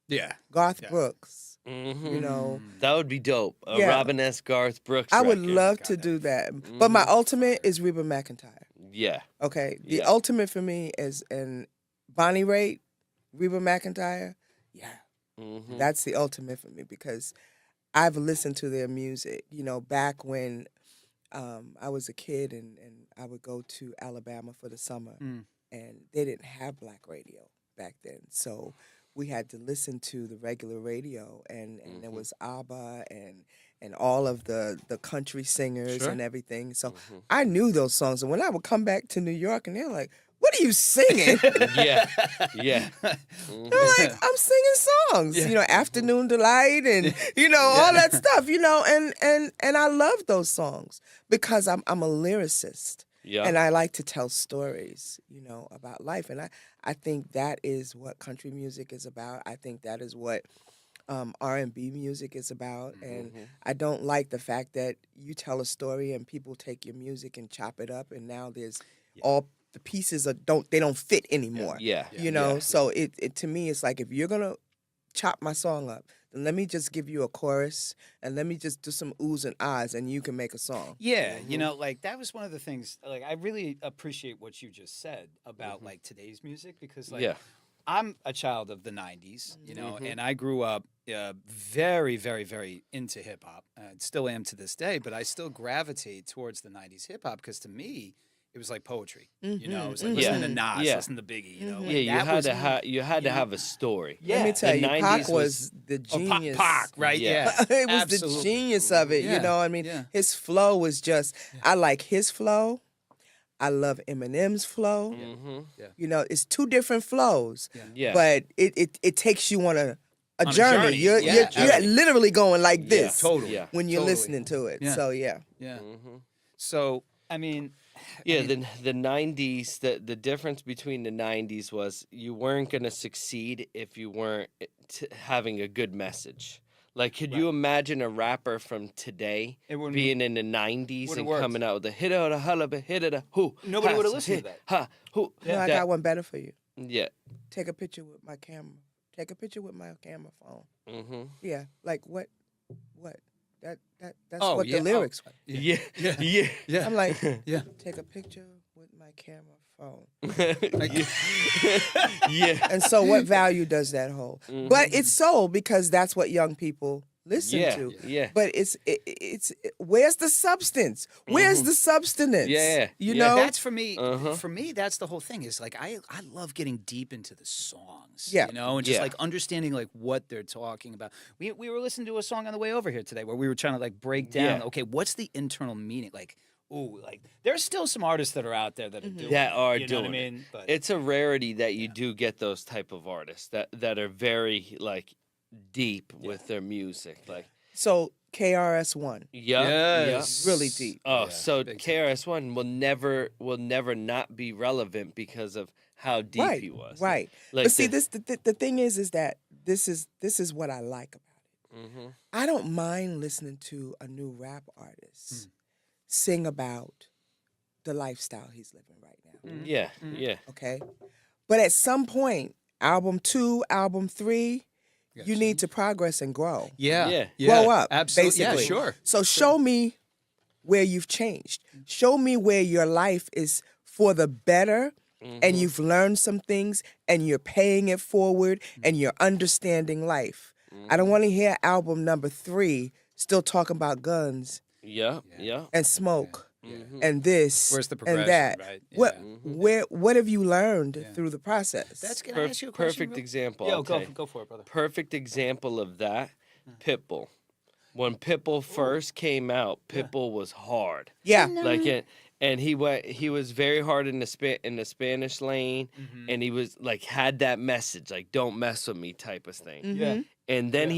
Yeah. Garth Yeah. Brooks. You know, That would be dope. A Yeah. Robin S. Garth Brooks. I would record. love to do that. But my ultimate is Reba McEntire. Yeah. Okay, the Yeah. ultimate for me is in Bonnie Raitt, Reba McEntire. Yeah, that's the ultimate for me because I've listened to their music. You know, back when I was a kid and I would go to Alabama for the summer, and they didn't have black radio back then, so we had to listen to the regular radio, and there was ABBA and all of the country singers Sure. and everything. So I knew those songs, and when I would come back to New York, and they're like, "What are you singing?" Yeah. Yeah. I'm like, "I'm singing songs, you know, Afternoon Delight, and you know all that stuff, you know." And I love those songs because I'm a lyricist. Yeah. And I like to tell stories, you know, about life. And I think that is what country music is about. I think that is what R&B music is about. And I don't like the fact that you tell a story and people take your music and chop it up, and now there's all the pieces don't fit anymore. Yeah. You know, so it to me it's like, if you're gonna chop my song up, then let me just give you a chorus and let me just do some oohs and ahs, and you can make a song. Yeah, you know, like that was one of the things. Like, I really appreciate what you just said about like today's music because, like, I'm a child of the '90s, you know, and I grew up very, very, very into hip hop. Still am to this day, but I still gravitate towards the '90s hip hop because to me, it was like poetry. You know, it was like listening to Nas, listening to Biggie. You know, like, Yeah, that you had to have a story. Yeah. Let me tell The you, 90s Pac was the genius. Pac, right? Yeah. It was Absolutely. the genius of it. Yeah. You know, I mean, Yeah. his flow was just, I like his flow. I love Eminem's flow. You know, it's two different flows. Yeah. But it takes you on a On a journey. journey. You're, Yeah, you're literally going like this Totally. Yeah. when you're Totally. listening to it. Yeah. So, yeah. Yeah. So, I mean, Yeah, the 90s, the difference between the 90s was you weren't going to succeed if you weren't having a good message. Like, could you imagine a rapper from today It wouldn't- being in the 90s wouldn't and work. coming out with a hit of the hullaba, hit of the who? Nobody ha, would've listened to hit, that. Ha, who? No, I got one better for you. Yeah. Take a picture with my camera. Take a picture with my camera phone. Mm-hmm. Yeah, like what? That's Oh, what yeah. the lyrics were. Yeah. Yeah. yeah. I'm like, Yeah. take a picture with with my camera phone. Yeah. And so what value does that hold? But it's sold because that's what young people listen Yeah, to. yeah. But where's the substance? Where's the substance? Yeah, You yeah. know? That's for me. For me, that's the whole thing. Is like I love getting deep into the songs. Yeah. You know, and just Yeah. like understanding like what they're talking about. We were listening to a song on the way over here today where we were trying to like break down. Yeah. Okay, what's the internal meaning? Like, ooh, like there's still some artists that are out there that are doing That it, are you know doing what I it. mean? But It's a rarity that you do get those type of artists that are very like deep with their music. Like So KRS-One, yes, really deep. Oh, Yeah, so big time. KRS-One will never not be relevant because of how deep Right, he was. right. Like But see, the- the thing is that this is what I like about it. Mhm. I don't mind listening to a new rap artist sing about the lifestyle he's living right now. Yeah, yeah. Okay, but at some point, album 2, album 3, you need to progress and grow. yeah, Yeah. Grow up, absolutely. basically. Yeah, sure. So show me where you've changed. Show me where your life is for the better and you've learned some things and you're paying it forward and you're understanding life. I don't want to hear album number 3 still talking about guns Yeah, yeah. and smoke and this Where's the and progression, that. right? What have you learned through the process? That's gonna ask you a question. Perfect example. Yo, I'll tell you. go for it, brother. Perfect example of that. Pitbull. When Pitbull first came out, Pitbull was hard. Yeah. Like it, and he was very hard in the Spanish lane, and he was like had that message like don't mess with me type of thing. Yeah. And then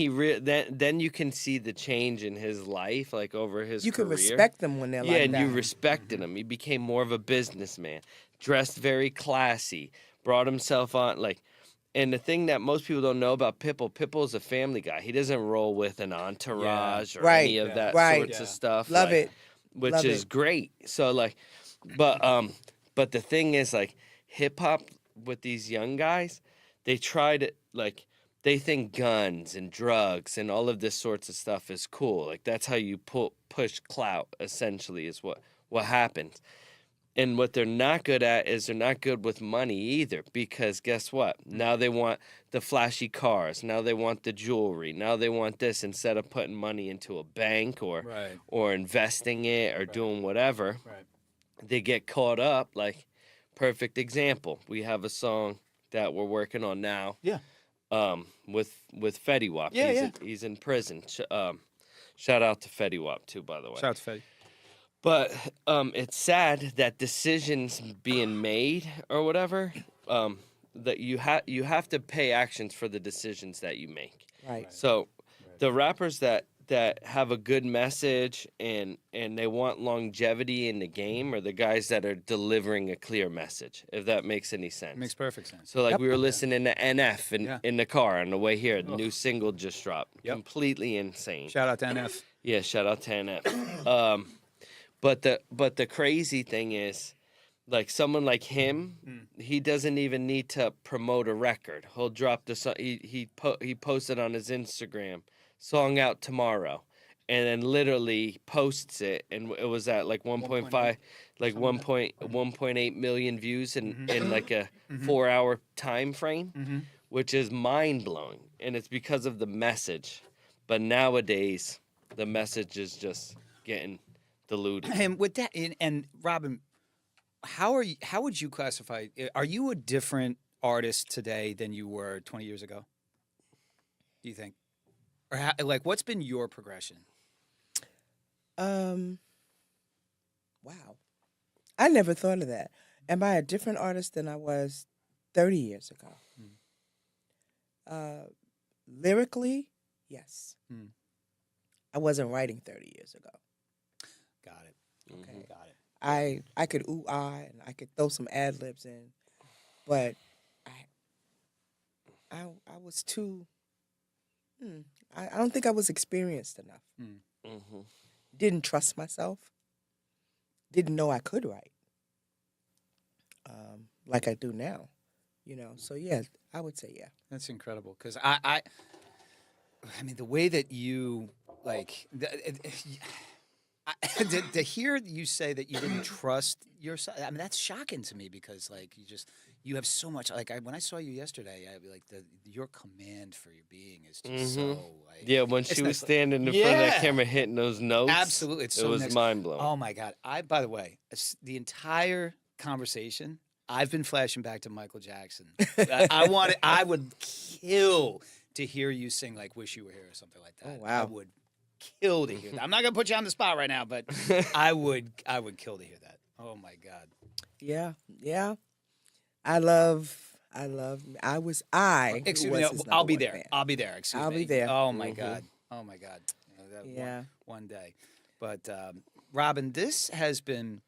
then you can see the change in his life like over his You career. can respect them when they're Yeah, like and that. you respected him. He became more of a businessman, dressed very classy, brought himself on like. And the thing that most people don't know about Pitbull's a family guy. He doesn't roll with an entourage or Right. any of that Right. sorts of stuff. Love like, it. which Love is it. great. So like, but the thing is like hip hop with these young guys, they try to like they think guns and drugs and all of this sorts of stuff is cool. Like that's how you push clout. Essentially, is what happens. And what they're not good at is they're not good with money either because guess what? Now they want the flashy cars. Now they want the jewelry. Now they want this instead of putting money into a bank or investing it or doing whatever. Right. They get caught up. Like, perfect example. We have a song that we're working on now. Yeah. With Fetty Wap. Yeah, He's in prison. Shout out to Fetty Wap too, by the way. Shout out to Fetty. But it's sad that decisions being made or whatever, that you have to pay actions for the decisions that you make. Right. So the rappers that have a good message and they want longevity in the game are the guys that are delivering a clear message, if that makes any sense. Makes perfect sense. So like we were listening to NF in the car on the way here. The new single just dropped. Yep. Completely insane. Shout out to NF. Yeah, shout out to NF. But the crazy thing is, like someone like him, he doesn't even need to promote a record. He'll drop the song. He posted on his Instagram, song out tomorrow, and then literally posts it, and it was at like 1.5, like 1.8 million views in like a 4-hour time frame, which is mind blowing, and it's because of the message. But nowadays, the message is just getting diluted. And with that, and Robin, how would you classify? Are you a different artist today than you were 20 years ago? Do you think, or like what's been your progression? Wow. I never thought of that. Am I a different artist than I was 30 years ago? Lyrically, yes. I wasn't writing 30 years ago. Got it. Okay. Got it. I could ooh-ah and I could throw some ad-libs in, but I was too, I don't think I was experienced enough. Didn't trust myself. Didn't know I could write like I do now, So yeah, I would say yeah. That's incredible because I mean the way that you like. To hear you say that you didn't trust yourself, I mean, that's shocking to me because, like, you have so much. Like, when I saw you yesterday, I like your command for your being is just so. Like, Yeah, when it's she was next- standing in front of that Yeah. camera hitting those notes. Absolutely, it's so it was next- mind blowing. Oh my God! By the way, the entire conversation, I've been flashing back to Michael Jackson. I would kill to hear you sing like "Wish You Were Here" or something like that. Oh, wow. I would kill to hear that. I'm not gonna put you on the spot right now, but I would kill to hear that. Oh my God. Yeah, yeah. I was Excuse who me. was his I'll number be one there. fan. I'll be there. Excuse I'll me. be there. Oh my God. Oh my God. Yeah. One day. But Robin, this has been.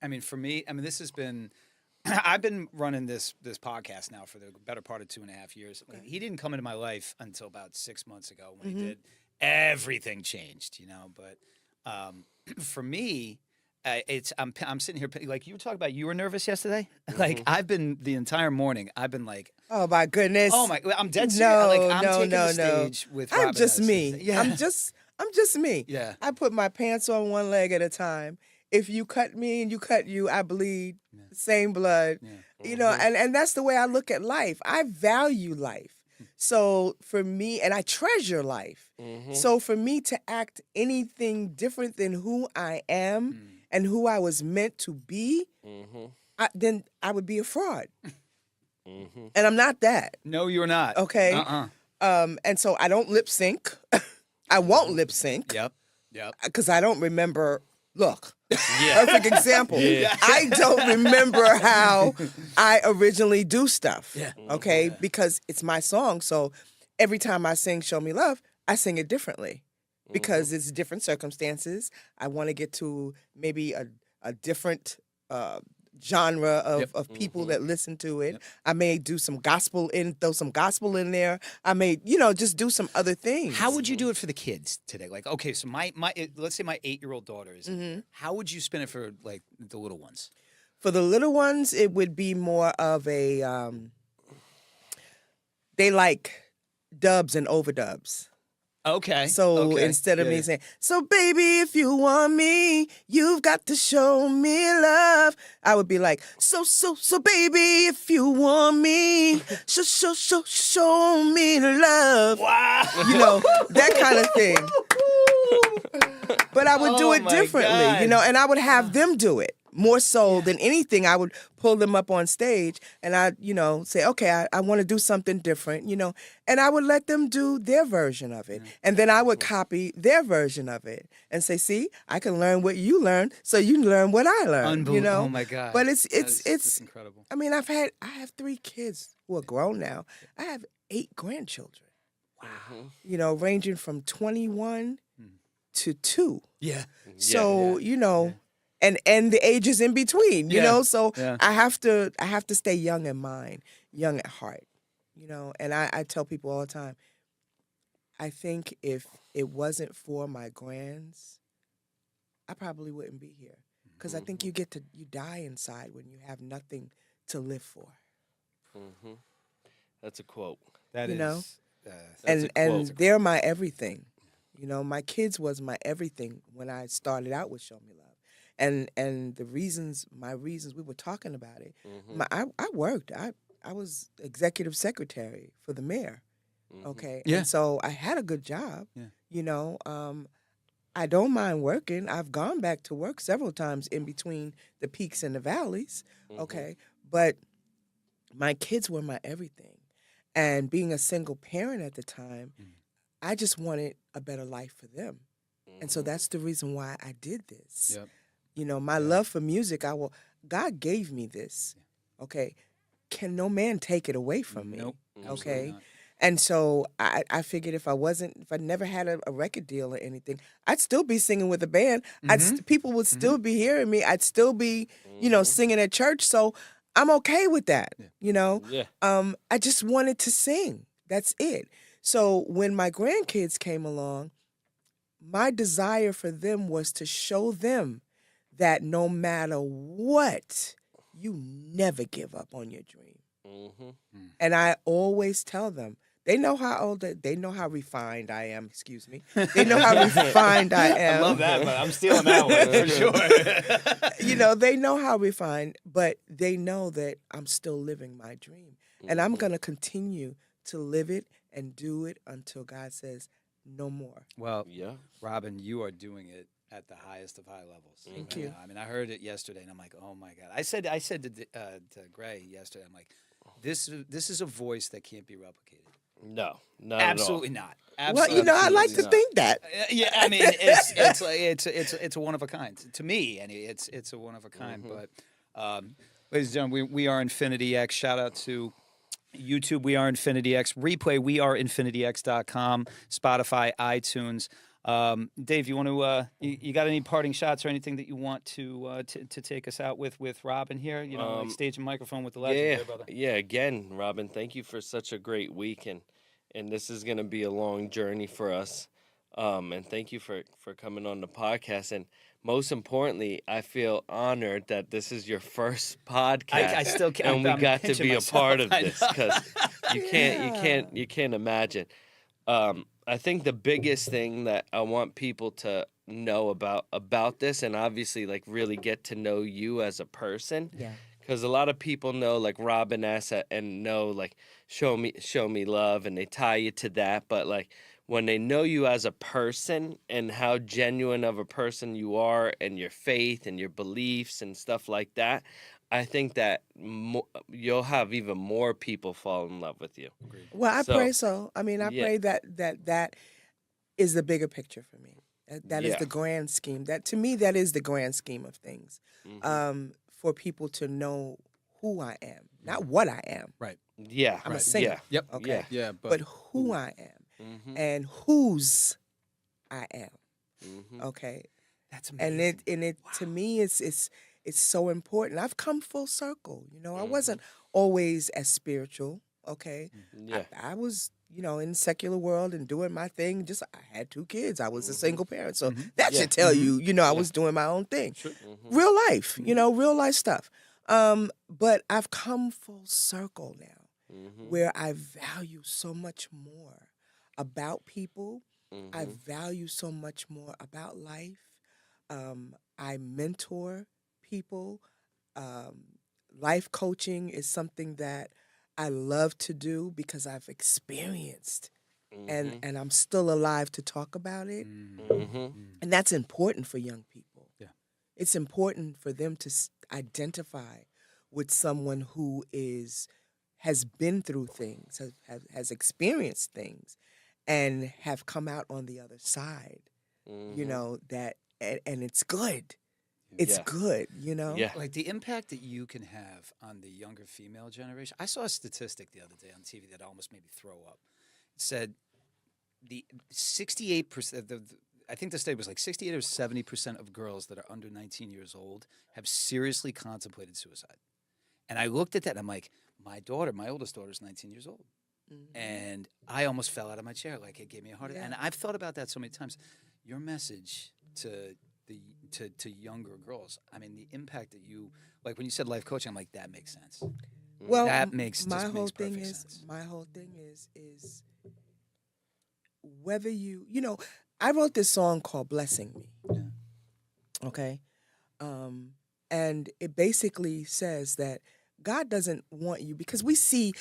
I mean, for me, this has been. I've been running this podcast now for the better part of 2.5 years. Okay. He didn't come into my life until about 6 months ago. When he did, everything changed, But for me, I'm sitting here like you were talking about. You were nervous yesterday. Like I've been the entire morning. I've been like, oh my goodness. oh my, I'm dead serious. No, Like I'm no, taking no, the stage with. I'm Robin just Hess. me. Yeah. I'm just me. Yeah. I put my pants on one leg at a time. If you cut me and you cut you, I bleed. Same blood. Yeah. And that's the way I look at life. I value life. So for me, and I treasure life. So for me to act anything different than who I am and who I was meant to be, then I would be a fraud. And I'm not that. No, you're not. Okay. And so I don't lip sync. I won't lip sync. Yep. Because I don't remember. Look, Yeah. perfect example. Yeah. I don't remember how I originally do stuff. Yeah. Okay, because it's my song. So every time I sing "Show Me Love," I sing it differently because it's different circumstances. I want to get to maybe a different genre of people that listen to it. I may do some gospel throw some gospel in there. I may, just do some other things. How would you do it for the kids today? Like, okay, so let's say my 8-year-old daughter is. How would you spin it for like the little ones? For the little ones, it would be more of a they like dubs and overdubs. Okay. So instead of me saying, "So baby, if you want me, you've got to show me love," I would be like, "So baby, if you want me, show me love." Wow. That kind of thing. But I would do Oh it my differently, God. and I would have them do it. More so than anything, I would pull them up on stage and I'd, say, okay, I want to do something different, and I would let them do their version of it. And then I would copy their version of it and say, see, I can learn what you learned so you can learn what I learned, Oh my God. But That's it's incredible. I mean, I have 3 kids who are grown now. I have 8 grandchildren. Wow. Ranging from 21 to 2. Yeah. So, and the ages in between, so I have to stay young in mind, young at heart, and I tell people all the time, I think if it wasn't for my grands, I probably wouldn't be here, because I think you die inside when you have nothing to live for. That's a quote. That You is. know? That's a And quote. they're my everything. My kids was my everything when I started out with Show Me Love. And my reasons, we were talking about it. I worked. I was executive secretary for the mayor. Okay. Yeah. And so I had a good job. Yeah. I don't mind working. I've gone back to work several times in between the peaks and the valleys. Okay. But my kids were my everything. And being a single parent at the time, I just wanted a better life for them. And so that's the reason why I did this. Yep. My love for music, God gave me this. Okay. Can no man take it away from me? Nope. Okay. Not. And so I figured if I never had a record deal or anything, I'd still be singing with a band. People would still be hearing me. I'd still be, singing at church. So I'm okay with that. Yeah. I just wanted to sing. That's it. So when my grandkids came along, my desire for them was to show them that no matter what, you never give up on your dream. And I always tell them, They know how old. They know how refined I am. Excuse me. They know how refined I am. I love that, but I'm stealing that one for sure. You know, they know how refined, but they know that I'm still living my dream, and I'm gonna continue to live it and do it until God says no more. Well, Yeah. Robin, you are doing it at the highest of high levels. Thank right you. now. I mean, I heard it yesterday, and I'm like, oh my God. I said to Gray yesterday, I'm like, this is a voice that can't be replicated. No, not Absolutely at all. not. Well, Absolutely. you know, I like to not. think that. Yeah, I mean, it's a one of a kind to me, and it's a one of a kind. But, ladies and gentlemen, we are Infinity X. Shout out to YouTube. We are Infinity X. Replay. We are InfinityX.com. Spotify, iTunes. Dave, you want to? You got any parting shots or anything that you want to take us out with Robin here? You know, like stage and microphone with the legend, Yeah, there, brother. yeah. Again, Robin, thank you for such a great week, and this is gonna be a long journey for us. And thank you for coming on the podcast. And most importantly, I feel honored that this is your first podcast. I still can't. And we I'm got to pinching be a myself. part of I this know. because you can't imagine. I think the biggest thing that I want people to know about this, and obviously like really get to know you as a person, Yeah. because a lot of people know like Robin S and know like show me love, and they tie you to that, but like when they know you as a person and how genuine of a person you are, and your faith and your beliefs and stuff like that, I think that you'll have even more people fall in love with you. Well, I So, pray so. I mean, I yeah. pray that is the bigger picture for me. That is Yeah. the grand scheme. That to me, that is the grand scheme of things. Mhm. For people to know who I am, not what I am. Right. Yeah, I'm a right. singer. Yeah. Yep. Okay. Yeah. Yeah, But who I am Mhm. and whose I am. Mhm. Okay. that's And amazing. it to me it's so important. I've come full circle. You know, I Mhm. wasn't always as spiritual. Okay. Yeah. I was, you know, in the secular world and doing my thing. Just I had 2 kids. I was a single parent. So that Yeah. should tell you, you know, I Yeah. was doing my own thing. Mhm. Real life, you know, real life stuff. But I've come full circle now Mhm. where I value so much more about people. I Mhm. value so much more about life. I mentor people. Life coaching is something that I love to do because I've experienced Mhm. and I'm still alive to talk about it. Mhm. And that's important for young people. Yeah. It's important for them to identify with someone who has been through things, has experienced things, and have come out on the other side. You Mhm. know that, and it's good. It's Yeah. good. You know. Yeah. Like the impact that you can have on the younger female generation. I saw a statistic the other day on TV that almost made me throw up. It said the 68%, I think the state was like 68 or 70% of girls that are under 19 years old have seriously contemplated suicide. And I looked at that and I'm like, my oldest daughter is 19 years old. And I almost fell out of my chair. Like it gave me a heart attack. Yeah. And I've thought about that so many times. Your message to younger girls. I mean, the impact that you like when you said life coaching. I'm like, that makes sense. Well, That makes my just whole makes thing perfect is sense. my whole thing is whether you know I wrote this song called "Blessing Me." Yeah. Okay, and it basically says that God doesn't want you because we see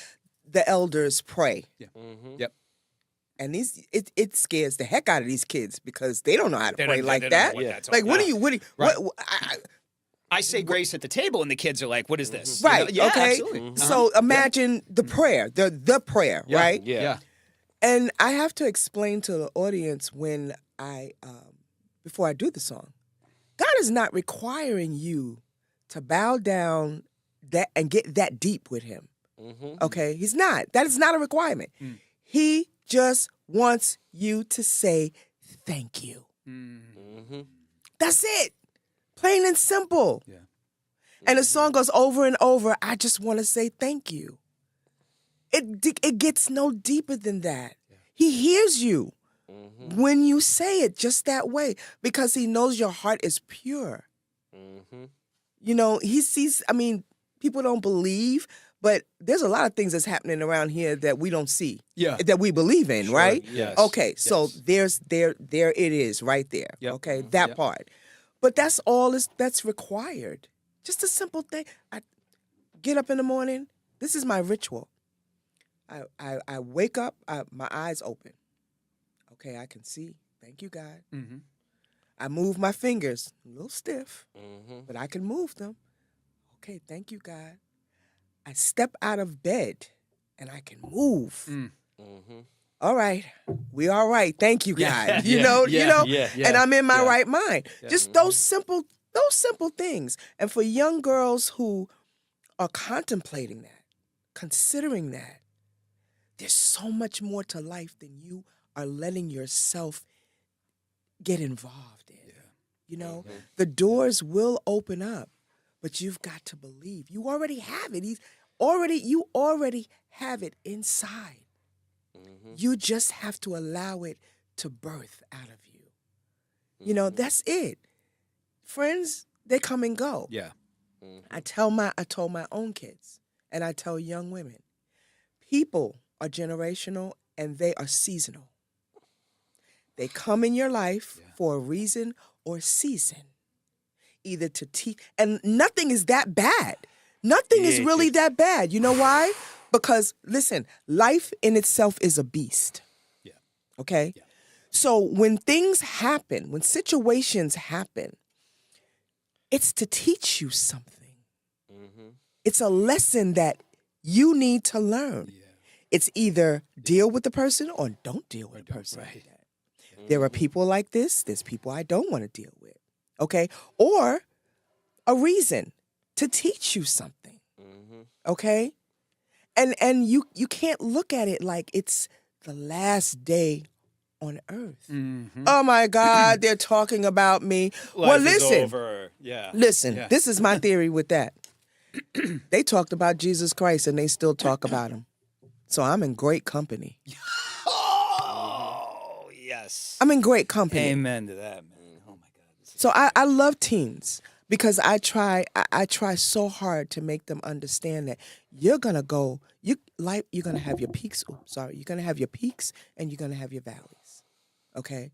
the elders pray, Mhm. Yep. and it scares the heck out of these kids because they don't know how to They pray don't- like they don't know that. what Yeah. that's all Like, what about. do you? Right. What I say grace at the table, and the kids are like, "What is this?" right? You know? Yeah, okay. absolutely. Mhm. So imagine the prayer, the prayer, Yeah. right? Yeah. Yeah. And I have to explain to the audience when before I do the song, God is not requiring you to bow down that and get that deep with Him. Mhm. Okay, He's not. That is not a requirement. He just wants you to say thank you. Mhm. That's it. Plain and simple. Yeah. And the song goes over and over. I just want to say thank you. It gets no deeper than that. He hears you when you say it just that way because He knows your heart is pure. Mhm. You know, He sees, I mean, people don't believe, But there's a lot of things that's happening around here that we don't see, Yeah. that we believe in, Sure, right? yes, Okay, so yes. there it is right there. Yep. Okay, that Yep. part. But that's all that's required. Just a simple thing. I get up in the morning. This is my ritual. I wake up, my eyes open. Okay, I can see. Thank you, God. Mm-hmm. I move my fingers, a little stiff, Mm-hmm. but I can move them. Okay, thank you, God. I step out of bed and I can move. Mm-hmm. All right, we all right. Thank you, God. Yeah, you yeah, know, yeah, and I'm in my yeah. right mind. Yeah. Just those simple things. And for young girls who are contemplating that, considering that, there's so much more to life than you are letting yourself get involved in. You know, the doors will open up, but you've got to believe. You already have it. You already have it inside. You just have to allow it to birth out of you. You know, that's it. Friends, they come and go. Yeah. I told my own kids, and I tell young women, people are generational and they are seasonal. They come in your life for a reason or season, either to teach, and nothing is that bad. Nothing is really that bad. You know why? Because listen, life in itself is a beast. Yeah. Okay? Yeah. So when things happen, when situations happen, it's to teach you something. It's a lesson that you need to learn. Yeah. It's either deal with the person or don't deal with the person like that. There are people like this. There's people I don't want to deal with. Okay? Or a reason to teach you something. Okay? And you can't look at it like it's the last day on earth. Oh my God, they're talking about me. Well, Life is listen. over. Yeah. Listen, Yeah. this is my theory with that. They talked about Jesus Christ and they still talk about him. So I'm in great company. Oh, yes. I'm in great company. Amen to that, man. Oh my God. So I love teens because I try so hard to make them understand that you're gonna have your peaks. You're gonna have your peaks and you're gonna have your valleys. Okay?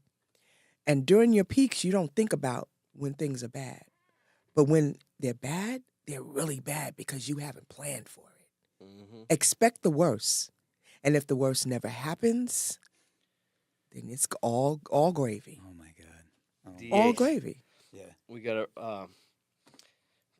And during your peaks, you don't think about when things are bad. But when they're bad, they're really bad because you haven't planned for it. Expect the worst. And if the worst never happens, then it's all gravy. Oh my God. All gravy. Yeah. We gotta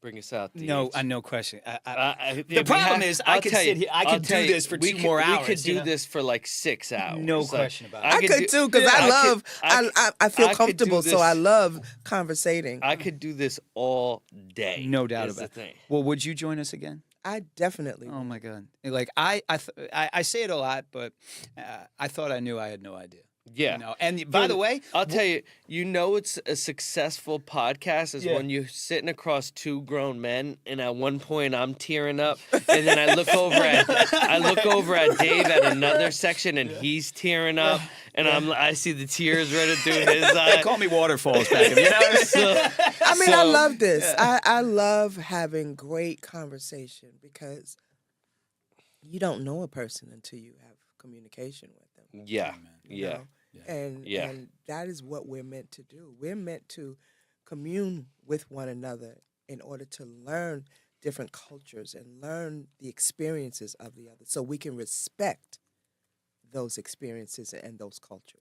bring us out. No, DH. no question. The problem is I could sit here. I could do this for 2 more hours. We could you do know? this for like 6 hours. No Like, question about it. I could too, because I feel I could do comfortable, so this- I love conversating. I could do this all day. No doubt is the about it. thing. Well, would you join us again? I definitely Oh my God! Like I say it a lot, but I thought I knew. I had no idea. Yeah. You know? And by the way, I'll tell you, it's a successful podcast is Yeah. when you're sitting across two grown men, and at one point I'm tearing up, and then I look over at Dave at another section, and he's tearing up, and I see the tears running through his they eyes. call me waterfalls back. You know? I love this. I love having great conversation because you don't know a person until you have communication with them. Yeah, you yeah. know? And that is what we're meant to do. We're meant to commune with one another in order to learn different cultures and learn the experiences of the other so we can respect those experiences and those cultures.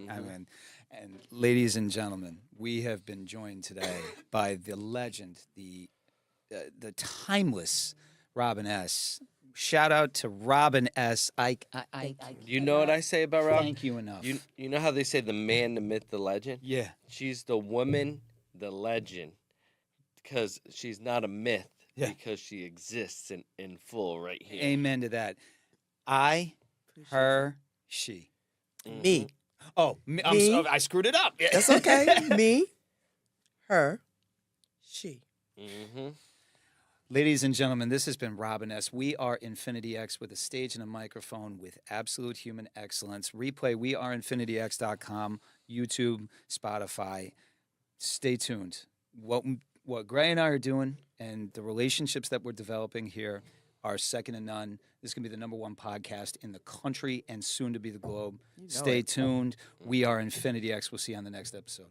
I mean, and ladies and gentlemen, we have been joined today by the legend, the timeless Robin S. Shout out to Robin S. You know what I say about Rob? Thank you enough. You know how they say the man, the myth, the legend? Yeah. She's the woman, the legend, because she's not a myth, because she exists in full right here. Amen to that. I, her, she. Me. Oh, I'm Me. sorry, I screwed it up. That's okay. Me, her, she. Mm-hmm. Ladies and gentlemen, this has been Robin S. We are Infinity X with a stage and a microphone with absolute human excellence. Replay, weareinfinityx.com, YouTube, Spotify. Stay tuned. What Gray and I are doing and the relationships that we're developing here, are second to none. This is going to be the #1 podcast in the country and soon to be the globe. You know Stay it. tuned. We are Infinity X. We'll see you on the next episode.